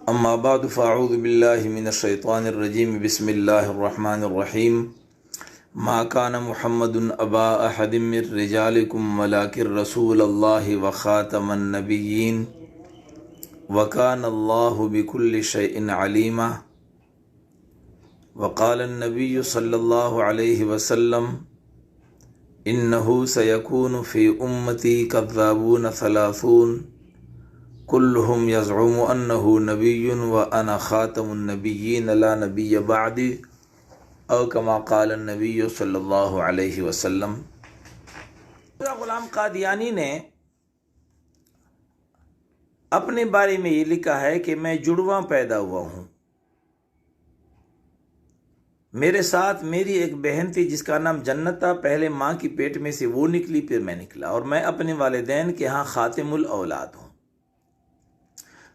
اما بعد فاعوذ باللہ من الشیطان الرجیم بسم اللہ الرحمن الرحیم ما کان محمد ابا احد من رجالکم ولکن رسول اللہ وخاتم النبیین وکان اللہ بکل شیء علیما وقال النبی صلی اللہ علیہ وسلم انہ سیکون فی امتی کذابون ثلاثون کلہم یزعم انہ نبی وانا خاتم النبیین لا نبی بعدی او کما قال النبی صلی اللہ علیہ وسلم۔ غلام قادیانی نے اپنے بارے میں یہ لکھا ہے کہ میں جڑواں پیدا ہوا ہوں، میرے ساتھ میری ایک بہن تھی جس کا نام جنت تھا، پہلے ماں کی پیٹ میں سے وہ نکلی پھر میں نکلا، اور میں اپنے والدین کے ہاں خاتم الاولاد ہوں۔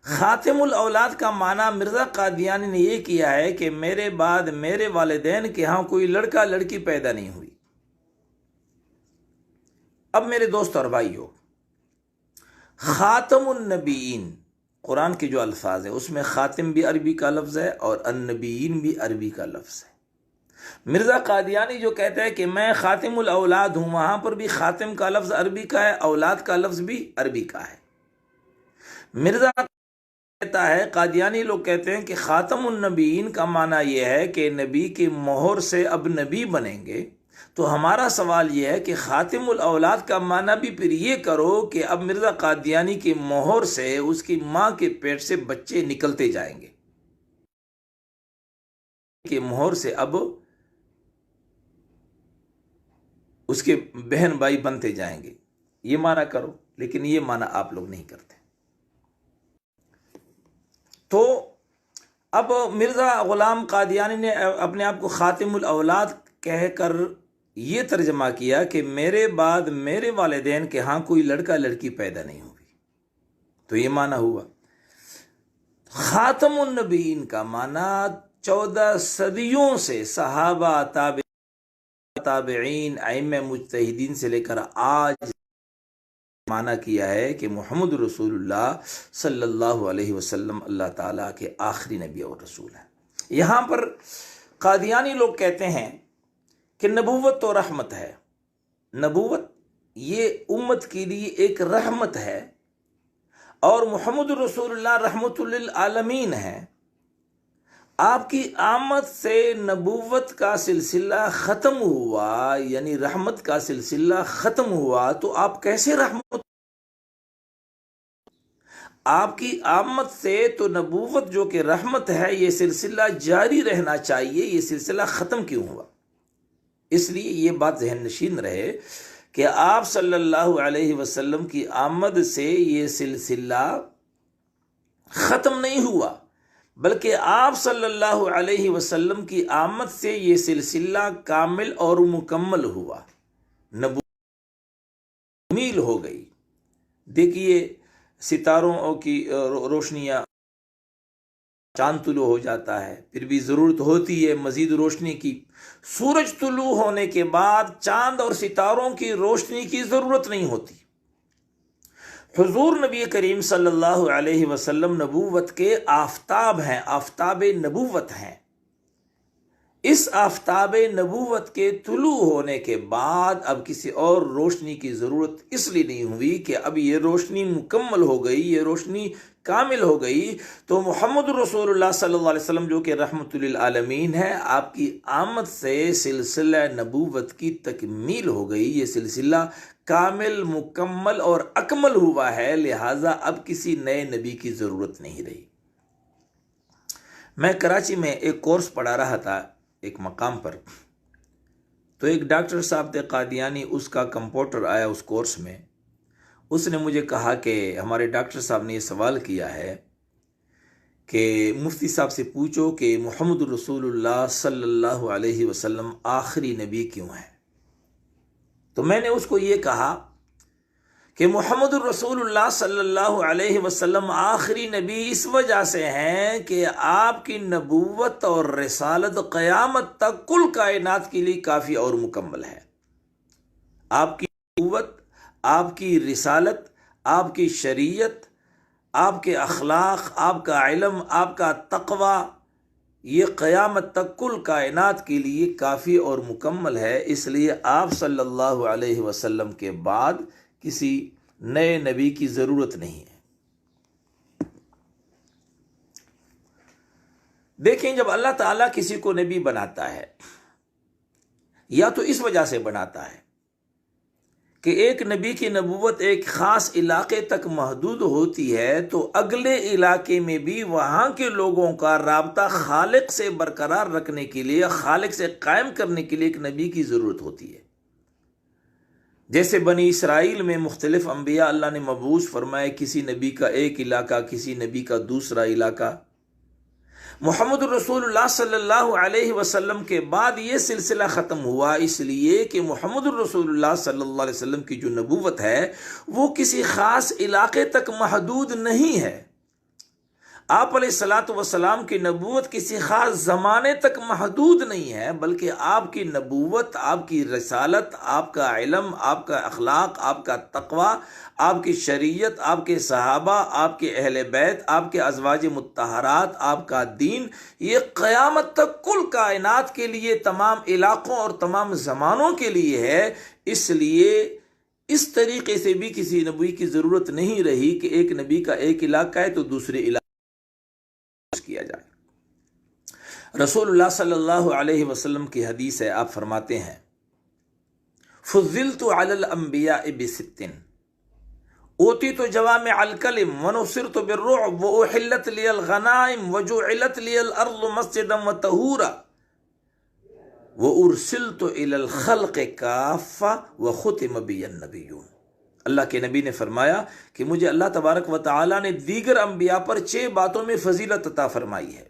خاتم الاولاد کا معنی مرزا قادیانی نے یہ کیا ہے کہ میرے بعد میرے والدین کے ہاں کوئی لڑکا لڑکی پیدا نہیں ہوئی۔ اب میرے دوست اور بھائیو، خاتم النبیین قرآن کے جو الفاظ ہیں اس میں خاتم بھی عربی کا لفظ ہے اور النبیین بھی عربی کا لفظ ہے۔ مرزا قادیانی جو کہتا ہے کہ میں خاتم الاولاد ہوں، وہاں پر بھی خاتم کا لفظ عربی کا ہے، اولاد کا لفظ بھی عربی کا ہے۔ مرزا کہتا ہے، قادیانی لوگ کہتے ہیں کہ خاتم النبیین کا معنی یہ ہے کہ نبی کی مہر سے اب نبی بنیں گے، تو ہمارا سوال یہ ہے کہ خاتم الاولاد کا معنی بھی پھر یہ کرو کہ اب مرزا قادیانی کی مہر سے اس کی ماں کے پیٹ سے بچے نکلتے جائیں گے، کہ مہر سے اب اس کے بہن بھائی بنتے جائیں گے، یہ معنی کرو، لیکن یہ معنی آپ لوگ نہیں کرتے۔ تو اب مرزا غلام قادیانی نے اپنے آپ کو خاتم الاولاد کہہ کر یہ ترجمہ کیا کہ میرے بعد میرے والدین کے ہاں کوئی لڑکا لڑکی پیدا نہیں ہوئی، تو یہ معنی ہوا۔ خاتم النبیین کا معنی 14 صدیوں سے صحابہ، تابعین، ائمہ مجتہدین سے لے کر آج معنی کیا ہے کہ محمد رسول اللہ صلی اللہ علیہ وسلم اللہ تعالیٰ کے آخری نبی اور رسول ہیں۔ یہاں پر قادیانی لوگ کہتے ہیں کہ نبوت تو رحمت ہے، نبوت یہ امت کے لیے ایک رحمت ہے، اور محمد رسول اللہ رحمت للعالمین ہے۔ آپ کی آمد سے نبوت کا سلسلہ ختم ہوا، یعنی رحمت کا سلسلہ ختم ہوا، تو آپ کیسے رحمت؟ آپ کی آمد سے تو نبوت جو کہ رحمت ہے، یہ سلسلہ جاری رہنا چاہیے، یہ سلسلہ ختم کیوں ہوا؟ اس لیے یہ بات ذہن نشین رہے کہ آپ صلی اللہ علیہ وسلم کی آمد سے یہ سلسلہ ختم نہیں ہوا، بلکہ آپ صلی اللہ علیہ وسلم کی آمد سے یہ سلسلہ کامل اور مکمل ہوا، نبوت تکمیل ہو گئی۔ دیکھیے ستاروں کی روشنیاں، چاند طلوع ہو جاتا ہے، پھر بھی ضرورت ہوتی ہے مزید روشنی کی۔ سورج طلوع ہونے کے بعد چاند اور ستاروں کی روشنی کی ضرورت نہیں ہوتی۔ حضور نبی کریم صلی اللہ علیہ وسلم نبوت کے آفتاب ہیں، آفتاب نبوت ہیں۔ اس آفتاب نبوت کے طلوع ہونے کے بعد اب کسی اور روشنی کی ضرورت اس لیے نہیں ہوئی کہ اب یہ روشنی مکمل ہو گئی، یہ روشنی کامل ہو گئی، تو محمد رسول اللہ صلی اللہ علیہ وسلم جو کہ رحمت للعالمین ہے، آپ کی آمد سے سلسلہ نبوت کی تکمیل ہو گئی، یہ سلسلہ کامل، مکمل اور اکمل ہوا ہے، لہٰذا اب کسی نئے نبی کی ضرورت نہیں رہی۔ میں کراچی میں ایک کورس پڑھا رہا تھا ایک مقام پر، تو ایک ڈاکٹر صاحب تھے قادیانی، اس کا کمپاؤنڈر آیا اس کورس میں، اس نے مجھے کہا کہ ہمارے ڈاکٹر صاحب نے یہ سوال کیا ہے کہ مفتی صاحب سے پوچھو کہ محمد رسول اللہ صلی اللہ علیہ وسلم آخری نبی کیوں ہے؟ تو میں نے اس کو یہ کہا کہ محمد الرسول اللہ صلی اللہ علیہ وسلم آخری نبی اس وجہ سے ہیں کہ آپ کی نبوت اور رسالت قیامت تک کل کائنات کے لیے کافی اور مکمل ہے۔ آپ کی نبوت، آپ کی رسالت، آپ کی شریعت، آپ کے اخلاق، آپ کا علم، آپ کا تقوی، یہ قیامت تک کل کائنات کے لیے کافی اور مکمل ہے۔ اس لیے آپ صلی اللہ علیہ وسلم کے بعد کسی نئے نبی کی ضرورت نہیں ہے۔ دیکھیں، جب اللہ تعالیٰ کسی کو نبی بناتا ہے یا تو اس وجہ سے بناتا ہے کہ ایک نبی کی نبوت ایک خاص علاقے تک محدود ہوتی ہے، تو اگلے علاقے میں بھی وہاں کے لوگوں کا رابطہ خالق سے برقرار رکھنے کے لیے، خالق سے قائم کرنے کے لیے ایک نبی کی ضرورت ہوتی ہے۔ جیسے بنی اسرائیل میں مختلف انبیاء اللہ نے مبعوث فرمائے، کسی نبی کا ایک علاقہ، کسی نبی کا دوسرا علاقہ۔ محمد الرسول اللہ صلی اللہ علیہ وسلم کے بعد یہ سلسلہ ختم ہوا، اس لیے کہ محمد الرسول اللہ صلی اللہ علیہ وسلم کی جو نبوت ہے وہ کسی خاص علاقے تک محدود نہیں ہے۔ آپ علیہ الصلاۃ والسلام کی نبوت کسی خاص زمانے تک محدود نہیں ہے، بلکہ آپ کی نبوت، آپ کی رسالت، آپ کا علم، آپ کا اخلاق، آپ کا تقوی، آپ کی شریعت، آپ کے صحابہ، آپ کے اہل بیت، آپ کے ازواج مطہرات، آپ کا دین، یہ قیامت تک کل کائنات کے لیے، تمام علاقوں اور تمام زمانوں کے لیے ہے۔ اس لیے اس طریقے سے بھی کسی نبی کی ضرورت نہیں رہی کہ ایک نبی کا ایک علاقہ ہے تو دوسرے علاقے کیا جائے۔ رسول اللہ صلی اللہ علیہ وسلم کی حدیث ہے، آپ فرماتے ہیں فضلت علی الانبیاء بست اوتیت جوامع الکلم ونصرت بالرعب واحلت لی الغنائم وجعلت لی الارض مسجدا وطہورا وارسلت الی الخلق کافہ وختم بی النبیون۔ اللہ کے نبی نے فرمایا کہ مجھے اللہ تبارک و تعالیٰ نے دیگر انبیاء پر 6 باتوں میں فضیلت عطا فرمائی ہے۔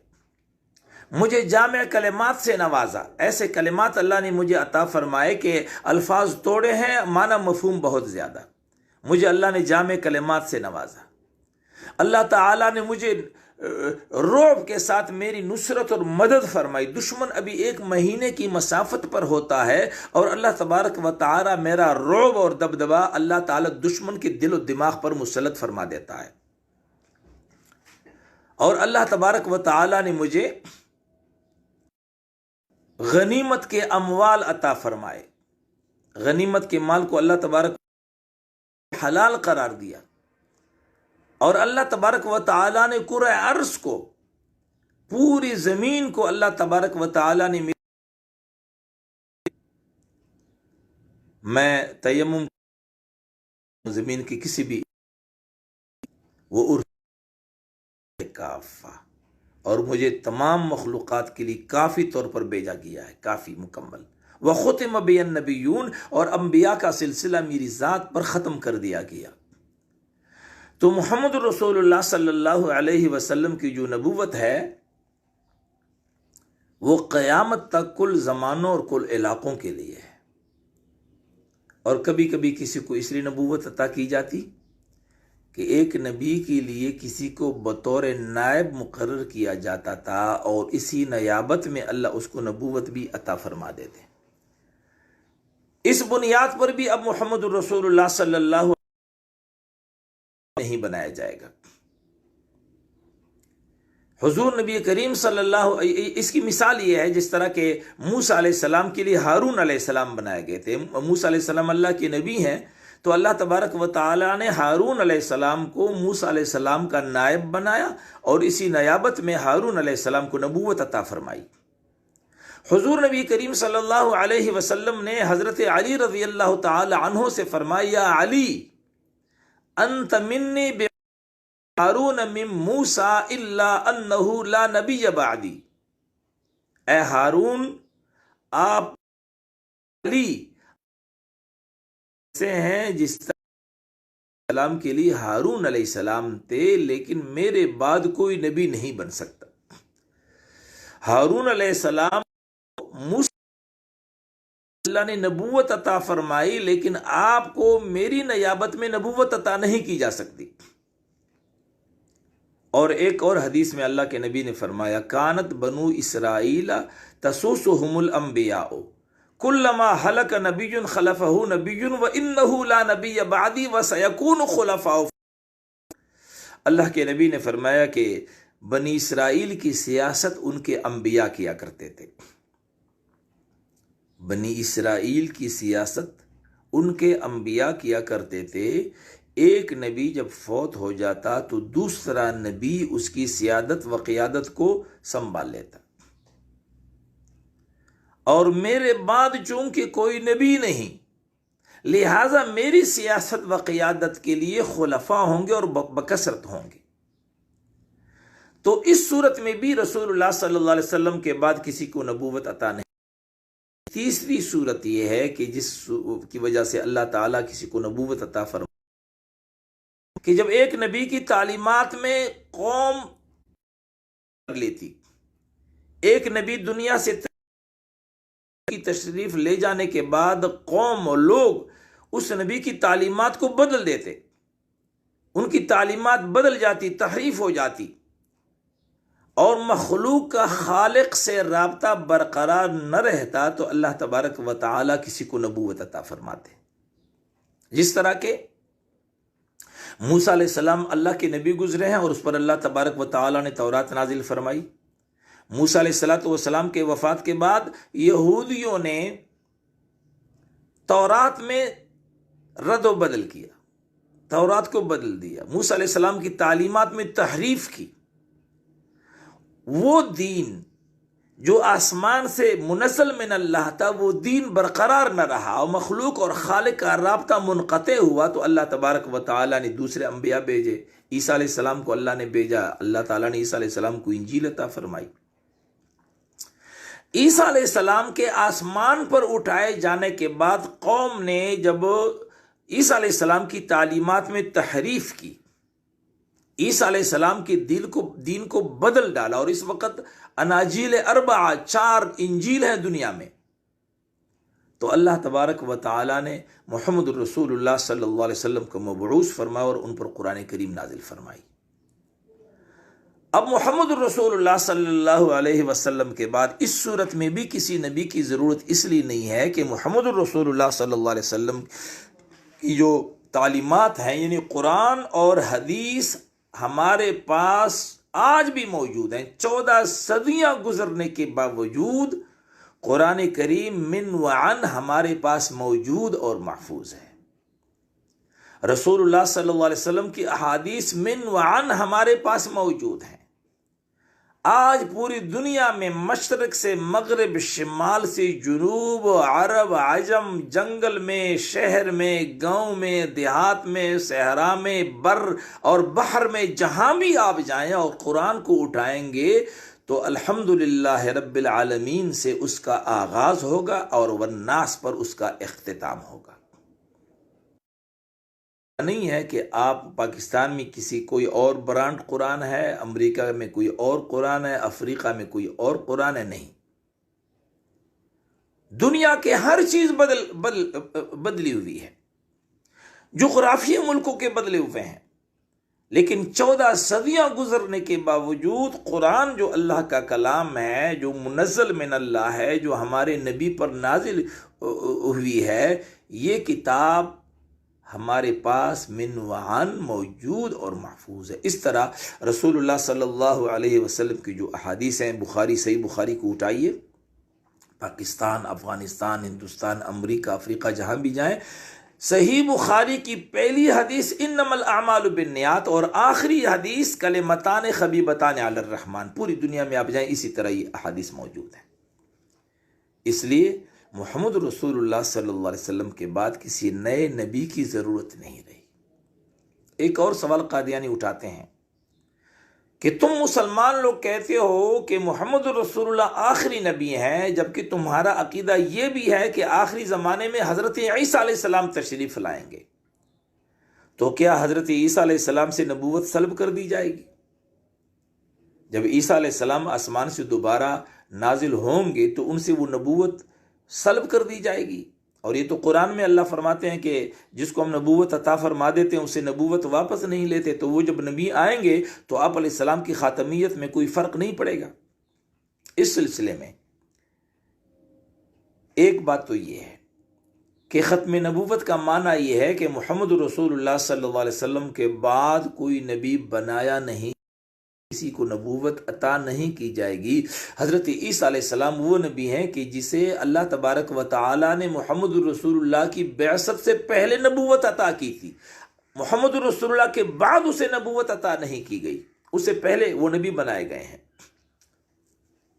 مجھے جامع کلمات سے نوازا، ایسے کلمات اللہ نے مجھے عطا فرمائے کہ الفاظ توڑے ہیں، معنی مفہوم بہت زیادہ۔ مجھے اللہ نے جامع کلمات سے نوازا۔ اللہ تعالیٰ نے مجھے رعب کے ساتھ میری نصرت اور مدد فرمائی۔ دشمن ابھی 1 مہینے کی مسافت پر ہوتا ہے اور اللہ تبارک و تعالیٰ میرا رعب اور دبدبا اللہ تعالیٰ دشمن کے دل و دماغ پر مسلط فرما دیتا ہے۔ اور اللہ تبارک و تعالیٰ نے مجھے غنیمت کے اموال عطا فرمائے۔ غنیمت کے مال کو اللہ تبارک حلال قرار دیا، اور اللہ تبارک و تعالیٰ نے کرۂ ارض کو، پوری زمین کو اللہ تبارک و تعالیٰ نے میں تیمم زمین کی کسی بھی وہ کافہ، اور مجھے تمام مخلوقات کے لیے کافی طور پر بھیجا گیا ہے، کافی مکمل۔ وختم بی النبیون، اور انبیاء کا سلسلہ میری ذات پر ختم کر دیا گیا۔ تو محمد رسول اللہ صلی اللہ علیہ وسلم کی جو نبوت ہے وہ قیامت تک کل زمانوں اور کل علاقوں کے لیے ہے۔ اور کبھی کبھی کسی کو اس لیے نبوت عطا کی جاتی کہ ایک نبی کے لیے کسی کو بطور نائب مقرر کیا جاتا تھا، اور اسی نیابت میں اللہ اس کو نبوت بھی عطا فرما دیتے۔ اس بنیاد پر بھی اب محمد رسول اللہ صلی اللہ علیہ وسلم نہیں بنایا جائے گا۔ حضور نبی کریم صلی اللہ اس کی مثال یہ ہے جس طرح کہ موسیٰ علیہ السلام کے لیے ہارون علیہ السلام بنائے گئے تھے۔ موسیٰ علیہ السلام اللہ کے نبی ہیں، تو اللہ تبارک و تعالیٰ نے ہارون علیہ السلام کو موسیٰ علیہ السلام کا نائب بنایا، اور اسی نیابت میں ہارون علیہ السلام کو نبوت عطا فرمائی۔ حضور نبی کریم صلی اللہ علیہ وسلم نے حضرت علی رضی اللہ تعالی عنہ سے فرمایا، یا علی انت منی ہارون من موسیٰ الا انہ لا نبی بعدی۔ اے ہارون، آپ علی سے ہیں جس طرح السلام کے لیے ہارون علیہ السلام تھے، لیکن میرے بعد کوئی نبی نہیں بن سکتا۔ ہارون علیہ السلام موسیٰ اللہ نے نبوت عطا فرمائی، لیکن آپ کو میری نیابت میں نبوت عطا نہیں کی جا سکتی۔ اور ایک اور حدیث میں اللہ کے نبی نے فرمایا، کانت بنو اسرائیل تسوسہم الانبیاء کلما ہلک نبی خلفہ نبی وانہ لا نبی بعدی وسیکون خلفاء۔ اللہ کے نبی نے فرمایا کہ بنی اسرائیل کی سیاست ان کے انبیاء کیا کرتے تھے، بنی اسرائیل کی سیاست ان کے انبیاء کیا کرتے تھے۔ ایک نبی جب فوت ہو جاتا تو دوسرا نبی اس کی سیادت و قیادت کو سنبھال لیتا، اور میرے بعد چونکہ کوئی نبی نہیں، لہٰذا میری سیاست و قیادت کے لیے خلفاء ہوں گے اور بکثرت ہوں گے۔ تو اس صورت میں بھی رسول اللہ صلی اللہ علیہ وسلم کے بعد کسی کو نبوت عطا نہیں۔ تیسری صورت یہ ہے کہ جس کی وجہ سے اللہ تعالیٰ کسی کو نبوت عطا فرمائے کہ جب ایک نبی کی تعلیمات میں قوم لیتی، ایک نبی دنیا سے کی تشریف لے جانے کے بعد قوم اور لوگ اس نبی کی تعلیمات کو بدل دیتے، ان کی تعلیمات بدل جاتی، تحریف ہو جاتی، اور مخلوق کا خالق سے رابطہ برقرار نہ رہتا، تو اللہ تبارک و تعالی کسی کو نبوت عطا فرماتے۔ جس طرح کہ موسیٰ علیہ السلام اللہ کے نبی گزرے ہیں اور اس پر اللہ تبارک و تعالی نے تورات نازل فرمائی۔ موسیٰ علیہ السلام کے وفات کے بعد یہودیوں نے تورات میں رد و بدل کیا، تورات کو بدل دیا، موسیٰ علیہ السلام کی تعلیمات میں تحریف کی۔ وہ دین جو آسمان سے منزل من اللہ تھا، وہ دین برقرار نہ رہا اور مخلوق اور خالق کا رابطہ منقطع ہوا، تو اللہ تبارک و تعالی نے دوسرے انبیاء بھیجے۔ عیسیٰ علیہ السلام کو اللہ نے بھیجا، اللہ تعالیٰ نے عیسیٰ علیہ السلام کو انجیل عطا فرمائی۔ عیسیٰ علیہ السلام کے آسمان پر اٹھائے جانے کے بعد قوم نے جب عیسیٰ علیہ السلام کی تعلیمات میں تحریف کی، عیسیٰ علیہ السلام کے دین کو بدل ڈالا، اور اس وقت اناجیل اربعہ 4 انجیل ہیں دنیا میں، تو اللہ تبارک و تعالی نے محمد الرسول اللہ صلی اللہ علیہ وسلم کو مبعوث فرمایا اور ان پر قرآن کریم نازل فرمائی۔ اب محمد الرسول اللہ صلی اللہ علیہ وسلم کے بعد اس صورت میں بھی کسی نبی کی ضرورت اس لیے نہیں ہے کہ محمد الرسول اللہ صلی اللہ علیہ وسلم کی جو تعلیمات ہیں، یعنی قرآن اور حدیث ہمارے پاس آج بھی موجود ہیں۔ 14 صدیاں گزرنے کے باوجود قرآن کریم من وعن ہمارے پاس موجود اور محفوظ ہے۔ رسول اللہ صلی اللہ علیہ وسلم کی احادیث من وعن ہمارے پاس موجود ہیں۔ آج پوری دنیا میں مشرق سے مغرب، شمال سے جنوب، عرب، عجم، جنگل میں، شہر میں، گاؤں میں، دیہات میں، صحرا میں، بر اور بحر میں، جہاں بھی آپ جائیں اور قرآن کو اٹھائیں گے تو الحمدللہ رب العالمین سے اس کا آغاز ہوگا اور والناس پر اس کا اختتام ہوگا۔ نہیں ہے کہ آپ پاکستان میں کوئی اور برانڈ قرآن ہے، امریکہ میں کوئی اور قرآن ہے، افریقہ میں کوئی اور قرآن ہے، نہیں۔ دنیا کے ہر چیز بدلی ہوئی ہے، جغرافیہ ملکوں کے بدلے ہوئے ہیں، لیکن 14 صدیاں گزرنے کے باوجود قرآن جو اللہ کا کلام ہے، جو منزل من اللہ ہے، جو ہمارے نبی پر نازل ہوئی ہے، یہ کتاب ہمارے پاس من وعن موجود اور محفوظ ہے۔ اس طرح رسول اللہ صلی اللہ علیہ وسلم کی جو احادیث ہیں، بخاری، صحیح بخاری کو اٹھائیے، پاکستان، افغانستان، ہندوستان، امریکہ، افریقہ، جہاں بھی جائیں، صحیح بخاری کی پہلی حدیث انما الاعمال بالنیات اور آخری حدیث کلمتان خبیبتان علی الرحمن، پوری دنیا میں آپ جائیں اسی طرح یہ احادیث موجود ہیں۔ اس لیے محمد رسول اللہ صلی اللہ علیہ وسلم کے بعد کسی نئے نبی کی ضرورت نہیں رہی۔ ایک اور سوال قادیانی اٹھاتے ہیں کہ تم مسلمان لوگ کہتے ہو کہ محمد رسول اللہ آخری نبی ہیں، جبکہ تمہارا عقیدہ یہ بھی ہے کہ آخری زمانے میں حضرت عیسیٰ علیہ السلام تشریف لائیں گے، تو کیا حضرت عیسیٰ علیہ السلام سے نبوت سلب کر دی جائے گی؟ جب عیسیٰ علیہ السلام آسمان سے دوبارہ نازل ہوں گے تو ان سے وہ نبوت سلب کر دی جائے گی، اور یہ تو قرآن میں اللہ فرماتے ہیں کہ جس کو ہم نبوت عطا فرما دیتے ہیں اسے نبوت واپس نہیں لیتے، تو وہ جب نبی آئیں گے تو آپ علیہ السلام کی خاتمیت میں کوئی فرق نہیں پڑے گا۔ اس سلسلے میں ایک بات تو یہ ہے کہ ختم نبوت کا معنی یہ ہے کہ محمد رسول اللہ صلی اللہ علیہ وسلم کے بعد کوئی نبی بنایا نہیں، کسی کو نبوت عطا نہیں کی جائے گی۔ حضرت عیسیٰ علیہ السلام وہ نبی ہیں کہ جسے اللہ تبارک و تعالی نے محمد رسول اللہ کی بعثت سے پہلے نبوت عطا کی تھی۔ محمد رسول اللہ کے بعد اسے نبوت عطا نہیں کی گئی، اس سے پہلے وہ نبی بنائے گئے ہیں۔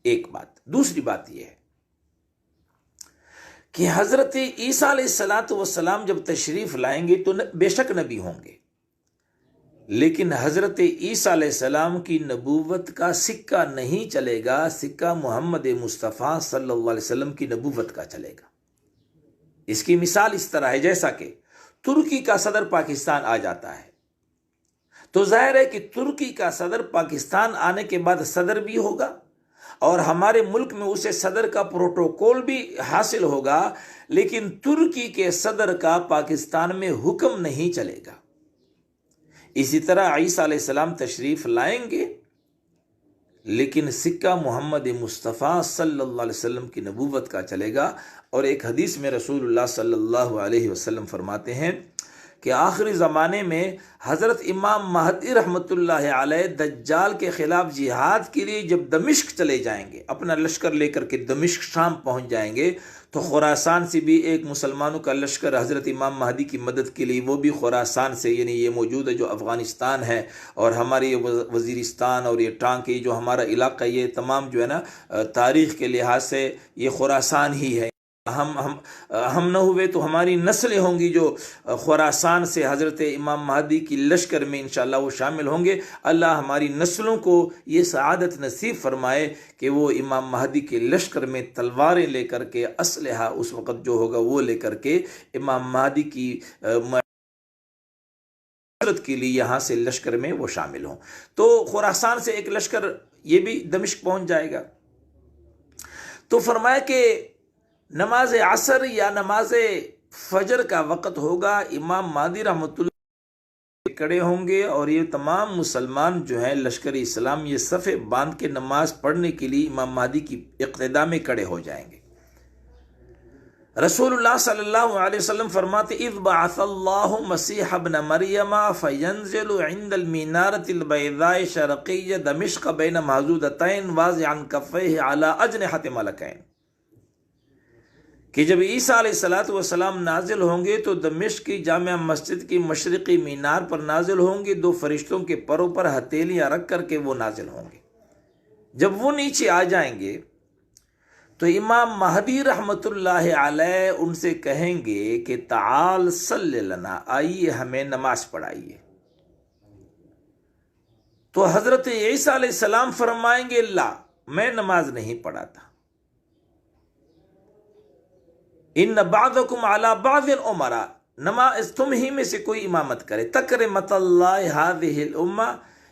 ایک بات۔ دوسری بات یہ ہے کہ حضرت عیسیٰ علیہ السلام جب تشریف لائیں گے تو بے شک نبی ہوں گے، لیکن حضرت عیسیٰ علیہ السلام کی نبوت کا سکہ نہیں چلے گا، سکہ محمد مصطفیٰ صلی اللہ علیہ وسلم کی نبوت کا چلے گا۔ اس کی مثال اس طرح ہے جیسا کہ ترکی کا صدر پاکستان آ جاتا ہے تو ظاہر ہے کہ ترکی کا صدر پاکستان آنے کے بعد صدر بھی ہوگا اور ہمارے ملک میں اسے صدر کا پروٹوکول بھی حاصل ہوگا، لیکن ترکی کے صدر کا پاکستان میں حکم نہیں چلے گا۔ اسی طرح عیسیٰ علیہ السلام تشریف لائیں گے، لیکن سکہ محمد مصطفیٰ صلی اللہ علیہ وسلم کی نبوت کا چلے گا۔ اور ایک حدیث میں رسول اللہ صلی اللہ علیہ وسلم فرماتے ہیں کہ آخری زمانے میں حضرت امام مہدی رحمۃ اللہ علیہ دجال کے خلاف جہاد کے لیے جب دمشق چلے جائیں گے، اپنا لشکر لے کر کے دمشق شام پہنچ جائیں گے، تو خراسان سے بھی ایک مسلمانوں کا لشکر حضرت امام مہدی کی مدد کے لیے، وہ بھی خراسان سے، یعنی یہ موجود ہے جو افغانستان ہے اور ہماری وزیرستان اور یہ ٹانک، یہ جو ہمارا علاقہ، یہ تمام جو ہے نا تاریخ کے لحاظ سے یہ خراسان ہی ہے۔ ہم نہ ہوئے تو ہماری نسلیں ہوں گی جو خراسان سے حضرت امام مہدی کی لشکر میں انشاءاللہ وہ شامل ہوں گے۔ اللہ ہماری نسلوں کو یہ سعادت نصیب فرمائے کہ وہ امام مہدی کے لشکر میں تلواریں لے کر کے، اسلحہ اس وقت جو ہوگا وہ لے کر کے امام مہدی کی مدد کے لیے یہاں سے لشکر میں وہ شامل ہوں۔ تو خراسان سے ایک لشکر یہ بھی دمشق پہنچ جائے گا۔ تو فرمایا کہ نماز عصر یا نماز فجر کا وقت ہوگا، امام مہدی رحمۃ اللہ کھڑے ہوں گے اور یہ تمام مسلمان جو ہیں لشکر اسلام یہ صفیں باندھ کے نماز پڑھنے کے لیے امام مہدی کی اقتداء میں کھڑے ہو جائیں گے۔ رسول اللہ صلی اللہ علیہ وسلم فرماتے اذ بعث اللہ مسیح ابن مریم فینزل عند المنارۃ البیضاء شرقیہ دمشق بین محظوظتین واضعا کفیہ علی اجنحۃ ملکین، کہ جب عیسیٰ علیہ السلام نازل ہوں گے تو دمشق کی جامع مسجد کی مشرقی مینار پر نازل ہوں گے، دو فرشتوں کے پروں پر ہتھیلیاں رکھ کر کے وہ نازل ہوں گے۔ جب وہ نیچے آ جائیں گے تو امام مہدی رحمۃ اللہ علیہ ان سے کہیں گے کہ تعال صلی لنا، آئیے ہمیں نماز پڑھائیے۔ تو حضرت عیسیٰ علیہ السلام فرمائیں گے لا، میں نماز نہیں پڑھاتا، ان بعضکم علی بعض امراء، نماز تم ہی میں سے کوئی امامت کرے، تکرمت اللہ ہذہ الامہ،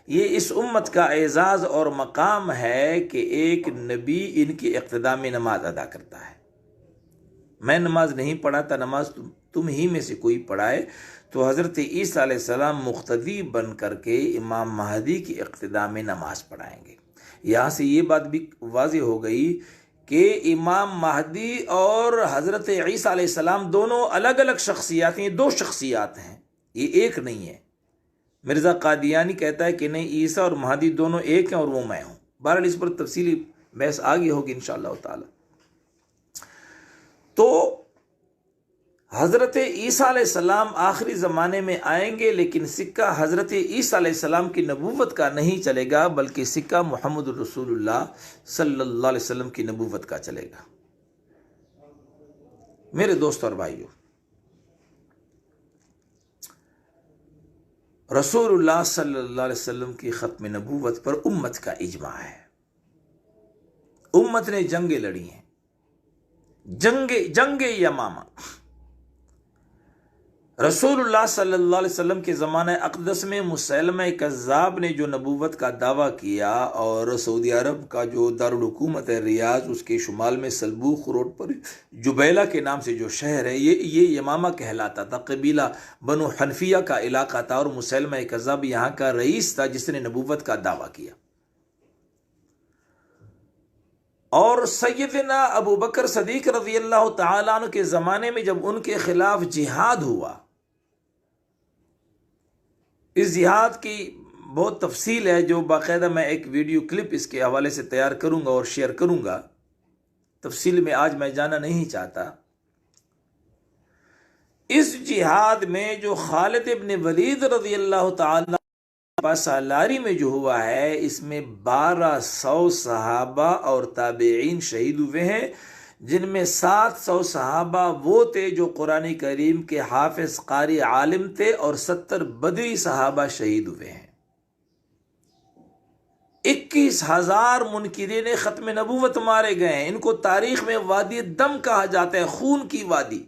یہ اس امت کا اعزاز اور مقام ہے کہ ایک نبی ان کی اقتداء میں نماز ادا کرتا ہے۔ میں نماز نہیں پڑھاتا، نماز تم ہی میں سے کوئی پڑھائے۔ تو حضرت عیسیٰ علیہ السلام مقتدی بن کر کے امام مہدی کی اقتداء میں نماز پڑھائیں گے۔ یہاں سے یہ بات بھی واضح ہو گئی کہ امام مہدی اور حضرت عیسیٰ علیہ السلام دونوں الگ الگ شخصیات ہیں، دو شخصیات ہیں، یہ ایک نہیں ہے۔ مرزا قادیانی کہتا ہے کہ نہیں، عیسیٰ اور مہدی دونوں ایک ہیں اور وہ میں ہوں۔ بہرحال اس پر تفصیلی بحث آگے ہوگی انشاءاللہ تعالی۔ تو حضرت عیسیٰ علیہ السلام آخری زمانے میں آئیں گے، لیکن سکہ حضرت عیسیٰ علیہ السلام کی نبوت کا نہیں چلے گا، بلکہ سکہ محمد رسول اللہ صلی اللہ علیہ وسلم کی نبوت کا چلے گا۔ میرے دوست اور بھائیوں، رسول اللہ صلی اللہ علیہ وسلم کی ختم نبوت پر امت کا اجماع ہے۔ امت نے جنگیں لڑی ہیں، جنگ یمامہ۔ رسول اللہ صلی اللہ علیہ وسلم کے زمانہ اقدس میں مسیلمہ کذاب نے جو نبوت کا دعویٰ کیا، اور سعودی عرب کا جو دارالحکومت ہے ریاض، اس کے شمال میں سلبوخ روڈ پر جبیلہ کے نام سے جو شہر ہے، یہ یمامہ کہلاتا تھا، قبیلہ بنو حنفیہ کا علاقہ تھا، اور مسیلمہ کذاب یہاں کا رئیس تھا جس نے نبوت کا دعویٰ کیا۔ اور سیدنا ابو بکر صدیق رضی اللہ تعالیٰ عنہ کے زمانے میں جب ان کے خلاف جہاد ہوا، اس جہاد کی بہت تفصیل ہے جو باقاعدہ میں ایک ویڈیو کلپ اس کے حوالے سے تیار کروں گا اور شیئر کروں گا، تفصیل میں آج میں جانا نہیں چاہتا۔ اس جہاد میں جو خالد ابن ولید رضی اللہ تعالیٰ سالاری میں جو ہوا ہے، اس میں 1200 صحابہ اور تابعین شہید ہوئے ہیں، جن میں 700 صحابہ وہ تھے جو قرآن کریم کے حافظ قاری عالم تھے، اور 70 بدری صحابہ شہید ہوئے ہیں۔ 21,000 منکرین ختم نبوت مارے گئے ہیں۔ ان کو تاریخ میں وادی دم کہا جاتا ہے، خون کی وادی۔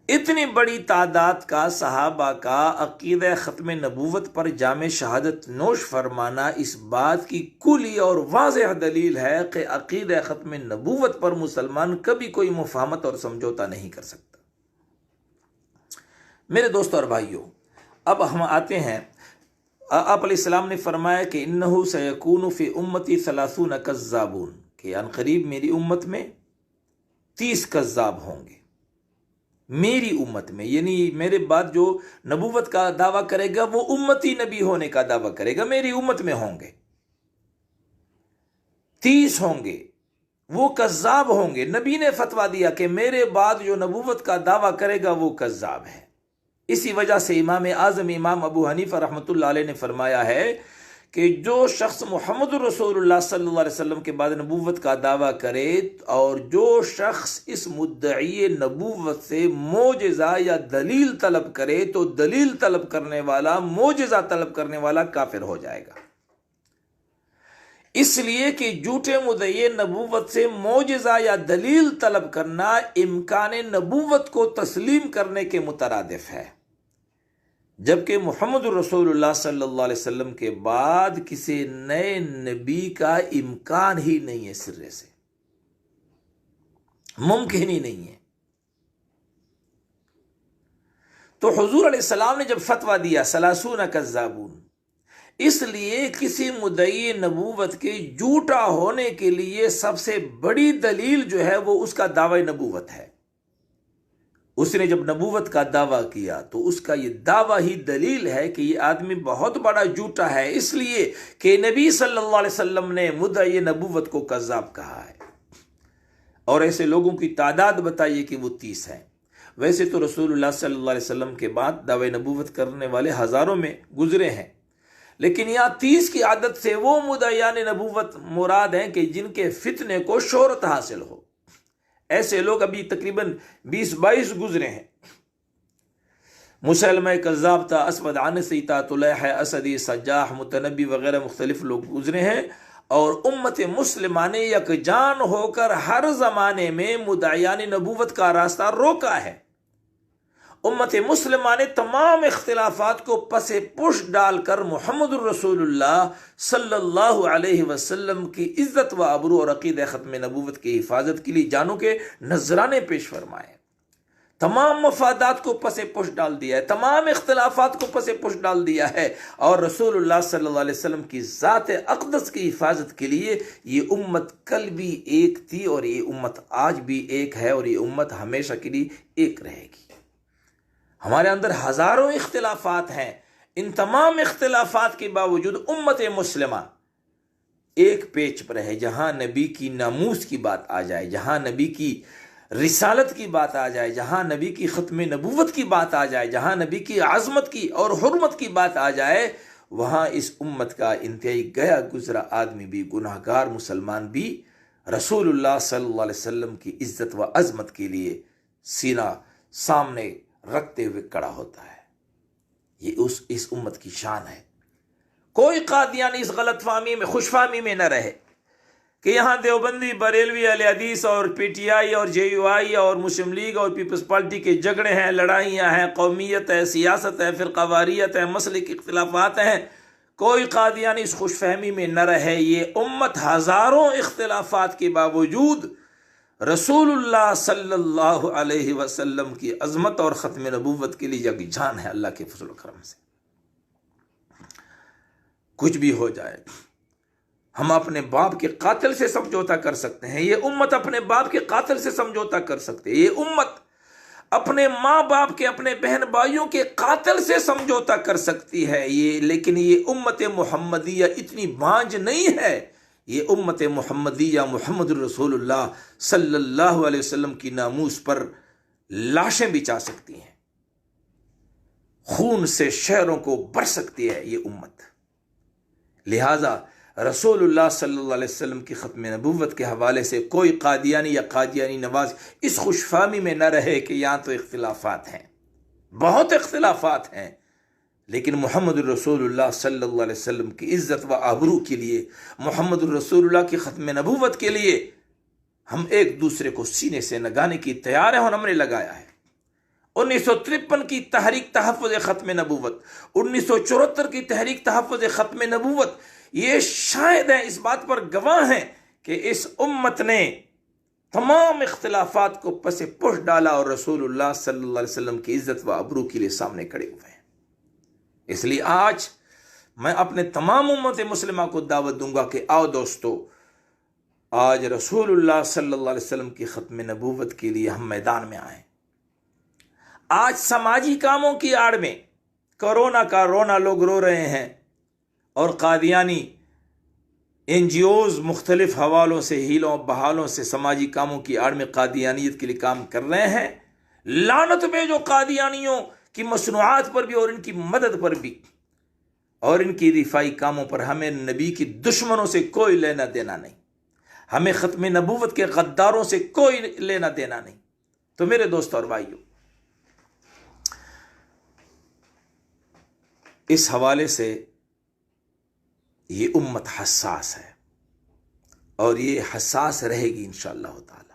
اتنی بڑی تعداد کا صحابہ کا عقیدہ ختم نبوت پر جامع شہادت نوش فرمانا اس بات کی کلی اور واضح دلیل ہے کہ عقیدہ ختم نبوت پر مسلمان کبھی کوئی مفاہمت اور سمجھوتا نہیں کر سکتا۔ میرے دوستو اور بھائیوں، اب ہم آتے ہیں، آپ علیہ السلام نے فرمایا کہ انہو سیکون فی امتی 30 کذابون، کہ ان قریب میری امت میں 30 کذاب ہوں گے۔ میری امت میں یعنی میرے بعد جو نبوت کا دعویٰ کرے گا وہ امتی نبی ہونے کا دعویٰ کرے گا، میری امت میں ہوں گے 30 ہوں گے، وہ کذاب ہوں گے۔ نبی نے فتویٰ دیا کہ میرے بعد جو نبوت کا دعویٰ کرے گا وہ کذاب ہے۔ اسی وجہ سے امام اعظم امام ابو حنیفہ رحمۃ اللہ علیہ نے فرمایا ہے کہ جو شخص محمد رسول اللہ صلی اللہ علیہ وسلم کے بعد نبوت کا دعویٰ کرے، اور جو شخص اس مدعی نبوت سے معجزہ یا دلیل طلب کرے، تو دلیل طلب کرنے والا، معجزہ طلب کرنے والا کافر ہو جائے گا۔ اس لیے کہ جھوٹے مدعی نبوت سے معجزہ یا دلیل طلب کرنا امکان نبوت کو تسلیم کرنے کے مترادف ہے، جبکہ محمد رسول اللہ صلی اللہ علیہ وسلم کے بعد کسی نئے نبی کا امکان ہی نہیں ہے، سرے سے ممکن ہی نہیں ہے۔ تو حضور علیہ السلام نے جب فتویٰ دیا 30 کذابون، اس لیے کسی مدعی نبوت کے جھوٹا ہونے کے لیے سب سے بڑی دلیل جو ہے وہ اس کا دعوی نبوت ہے۔ اس نے جب نبوت کا دعویٰ کیا تو اس کا یہ دعویٰ ہی دلیل ہے کہ یہ آدمی بہت بڑا جھوٹا ہے، اس لیے کہ نبی صلی اللہ علیہ وسلم نے مدعی نبوت کو کذاب کہا ہے۔ اور ایسے لوگوں کی تعداد بتائیے کہ وہ 30 ہیں۔ ویسے تو رسول اللہ صلی اللہ علیہ وسلم کے بعد دعوی نبوت کرنے والے ہزاروں میں گزرے ہیں، لیکن یہاں 30 کی عادت سے وہ مدعیان نبوت مراد ہیں کہ جن کے فتنے کو شہرت حاصل ہو۔ ایسے لوگ ابھی تقریباً 20-22 گزرے ہیں۔ مسلمہ کذاب تھا، اسود عنسی تھا، طلیحہ اسدی، سجاح، متنبی وغیرہ مختلف لوگ گزرے ہیں، اور امت مسلمہ نے یکجان ہو کر ہر زمانے میں مدعیان نبوت کا راستہ روکا ہے۔ امت مسلمہ نے تمام اختلافات کو پس پش ڈال کر محمد الرسول اللہ صلی اللہ علیہ وسلم کی عزت و آبرو اور عقیدہ ختم نبوت کی حفاظت کے لیے جانوں کے نذرانے پیش فرمائے، تمام مفادات کو پس پش ڈال دیا ہے، تمام اختلافات کو پس پش ڈال دیا ہے، اور رسول اللہ صلی اللہ علیہ وسلم کی ذات اقدس کی حفاظت کے لیے یہ امت کل بھی ایک تھی، اور یہ امت آج بھی ایک ہے، اور یہ امت ہمیشہ کے لیے ایک رہے گی۔ ہمارے اندر ہزاروں اختلافات ہیں، ان تمام اختلافات کے باوجود امت مسلمہ ایک پیج پر ہے۔ جہاں نبی کی ناموس کی بات آ جائے، جہاں نبی کی رسالت کی بات آ جائے، جہاں نبی کی ختم نبوت کی بات آ جائے، جہاں نبی کی عظمت کی اور حرمت کی بات آ جائے، وہاں اس امت کا انتہائی گیا گزرا آدمی بھی، گناہ گار مسلمان بھی، رسول اللہ صلی اللہ علیہ وسلم کی عزت و عظمت کے لیے سینہ سامنے رکھتے ہوئے کڑا ہوتا ہے۔ یہ اس امت کی شان ہے۔ کوئی قادیانی اس غلط فہمی میں، خوش فہمی میں نہ رہے کہ یہاں دیوبندی، بریلوی، اہل حدیث اور پی ٹی آئی اور جے یو آئی اور مسلم لیگ اور پیپلز پارٹی کے جھگڑے ہیں، لڑائیاں ہیں، قومیت ہے، سیاست ہے، فرقہ واریت ہے، مسلک اختلافات ہیں۔ کوئی قادیانی اس خوش فہمی میں نہ رہے۔ یہ امت ہزاروں اختلافات کے باوجود رسول اللہ صلی اللہ علیہ وسلم کی عظمت اور ختم نبوت کے لیے یکجان ہے، اللہ کے فضل و کرم سے۔ کچھ بھی ہو جائے، ہم اپنے باپ کے قاتل سے سمجھوتا کر سکتے ہیں، یہ امت اپنے باپ کے قاتل سے سمجھوتا کر سکتے ہیں، یہ امت اپنے ماں باپ کے، اپنے بہن بھائیوں کے قاتل سے سمجھوتا کر سکتی ہے، لیکن یہ امت محمدیہ اتنی بانج نہیں ہے۔ یہ امت محمدیہ محمد الرسول اللہ صلی اللہ علیہ وسلم کی ناموس پر لاشیں بچھا سکتی ہیں، خون سے شہروں کو بھر سکتی ہے یہ امت۔ لہذا رسول اللہ صلی اللہ علیہ وسلم کی ختم نبوت کے حوالے سے کوئی قادیانی یا قادیانی نواز اس خوش فہمی میں نہ رہے کہ یہاں تو اختلافات ہیں، بہت اختلافات ہیں، لیکن محمد الرسول اللہ صلی اللہ علیہ وسلم کی عزت و آبرو کے لیے، محمد الرسول اللہ کی ختم نبوت کے لیے ہم ایک دوسرے کو سینے سے لگانے کی تیار ہیں، اور ہم نے لگایا ہے۔ 1953 کی تحریک تحفظ ختم نبوت، 1974 کی تحریک تحفظ ختم نبوت، یہ شاید ہیں، اس بات پر گواہ ہیں کہ اس امت نے تمام اختلافات کو پس پش ڈالا اور رسول اللہ صلی اللہ علیہ وسلم کی عزت و آبرو کے لیے سامنے کھڑے ہوئے ہیں۔ اس لیے آج میں اپنے تمام امت مسلمہ کو دعوت دوں گا کہ آؤ دوستو، آج رسول اللہ صلی اللہ علیہ وسلم کی ختم نبوت کے لیے ہم میدان میں آئیں۔ آج سماجی کاموں کی آڑ میں کورونا کا رونا لوگ رو رہے ہیں، اور قادیانی این جی اوز مختلف حوالوں سے، ہیلوں بحالوں سے سماجی کاموں کی آڑ میں قادیانیت کے لیے کام کر رہے ہیں۔ لعنت پہ جو قادیانیوں کی مصنوعات پر بھی اور ان کی مدد پر بھی اور ان کی دفاعی کاموں پر ہمیں نبی کی دشمنوں سے کوئی لینا دینا نہیں، ہمیں ختم نبوت کے غداروں سے کوئی لینا دینا نہیں۔ تو میرے دوست اور بھائیوں، اس حوالے سے یہ امت حساس ہے، اور یہ حساس رہے گی انشاءاللہ تعالی۔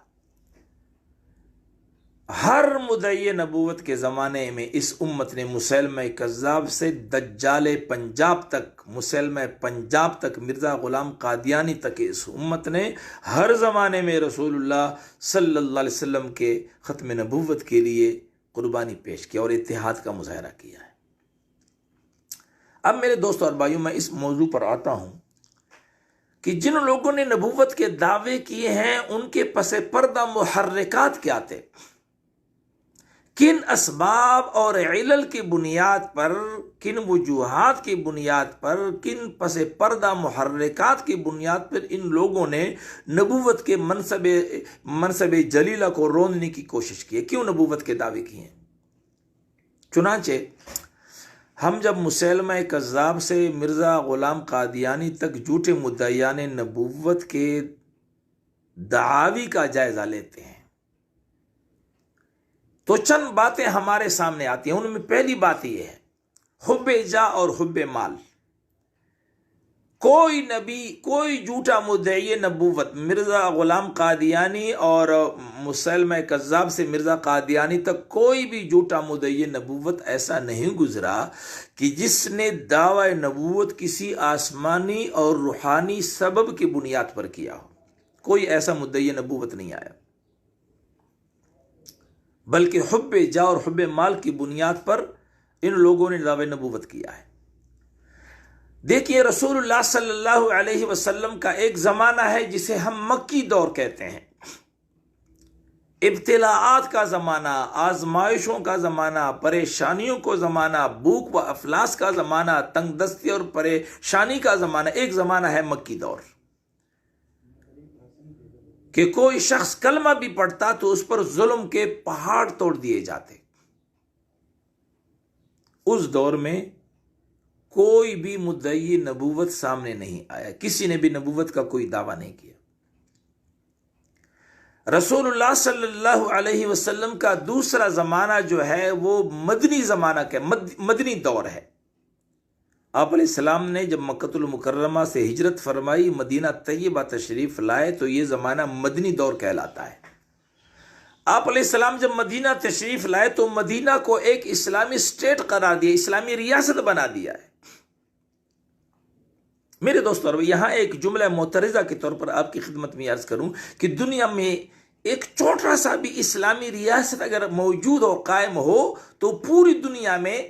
ہر مدعی نبوت کے زمانے میں اس امت نے مسیلمہ کذاب سے دجال پنجاب تک، مسیلمہ پنجاب تک، مرزا غلام قادیانی تک، اس امت نے ہر زمانے میں رسول اللہ صلی اللہ علیہ وسلم کے ختم نبوت کے لیے قربانی پیش کی اور اتحاد کا مظاہرہ کیا ہے۔ اب میرے دوست اور بھائیوں، میں اس موضوع پر آتا ہوں کہ جن لوگوں نے نبوت کے دعوے کیے ہیں ان کے پس پردہ محرکات کیا تھے، کن اسباب اور علل کی بنیاد پر، کن وجوہات کی بنیاد پر، کن پس پردہ محرکات کی بنیاد پر ان لوگوں نے نبوت کے منصب جلیلہ کو روندنے کی کوشش کی ہے، کیوں نبوت کے دعوے کیے ہیں۔ چنانچہ ہم جب مسیلمہ کذاب سے مرزا غلام قادیانی تک جھوٹے مدعیان نبوت کے دعاوی کا جائزہ لیتے ہیں تو چند باتیں ہمارے سامنے آتی ہیں۔ ان میں پہلی بات یہ ہے حب جاہ اور حب مال۔ کوئی نبی، کوئی جھوٹا مدعی نبوت مرزا غلام قادیانی اور مسیلمہ کذاب سے مرزا قادیانی تک کوئی بھی جھوٹا مدعی نبوت ایسا نہیں گزرا کہ جس نے دعوی نبوت کسی آسمانی اور روحانی سبب کی بنیاد پر کیا ہو۔ کوئی ایسا مدعی نبوت نہیں آیا، بلکہ حب جاہ اور حب مال کی بنیاد پر ان لوگوں نے دعوی نبوت کیا ہے۔ دیکھیے، رسول اللہ صلی اللہ علیہ وسلم کا ایک زمانہ ہے جسے ہم مکی دور کہتے ہیں، ابتلاءات کا زمانہ، آزمائشوں کا زمانہ، پریشانیوں کا زمانہ، بھوک و افلاس کا زمانہ، تنگ دستی اور پریشانی کا زمانہ، ایک زمانہ ہے مکی دور، کہ کوئی شخص کلمہ بھی پڑھتا تو اس پر ظلم کے پہاڑ توڑ دیے جاتے۔ اس دور میں کوئی بھی مدعی نبوت سامنے نہیں آیا، کسی نے بھی نبوت کا کوئی دعویٰ نہیں کیا۔ رسول اللہ صلی اللہ علیہ وسلم کا دوسرا زمانہ جو ہے وہ مدنی زمانہ کا مدنی دور ہے۔ آپ علیہ السلام نے جب مکۃ المکرمہ سے ہجرت فرمائی، مدینہ طیبہ تشریف لائے، تو یہ زمانہ مدنی دور کہلاتا ہے۔ آپ علیہ السلام جب مدینہ تشریف لائے تو مدینہ کو ایک اسلامی اسٹیٹ قرار دیا، اسلامی ریاست بنا دیا ہے۔ میرے دوستو، یہاں ایک جملہ معترضہ کے طور پر آپ کی خدمت میں عرض کروں کہ دنیا میں ایک چھوٹا سا بھی اسلامی ریاست اگر موجود اور قائم ہو تو پوری دنیا میں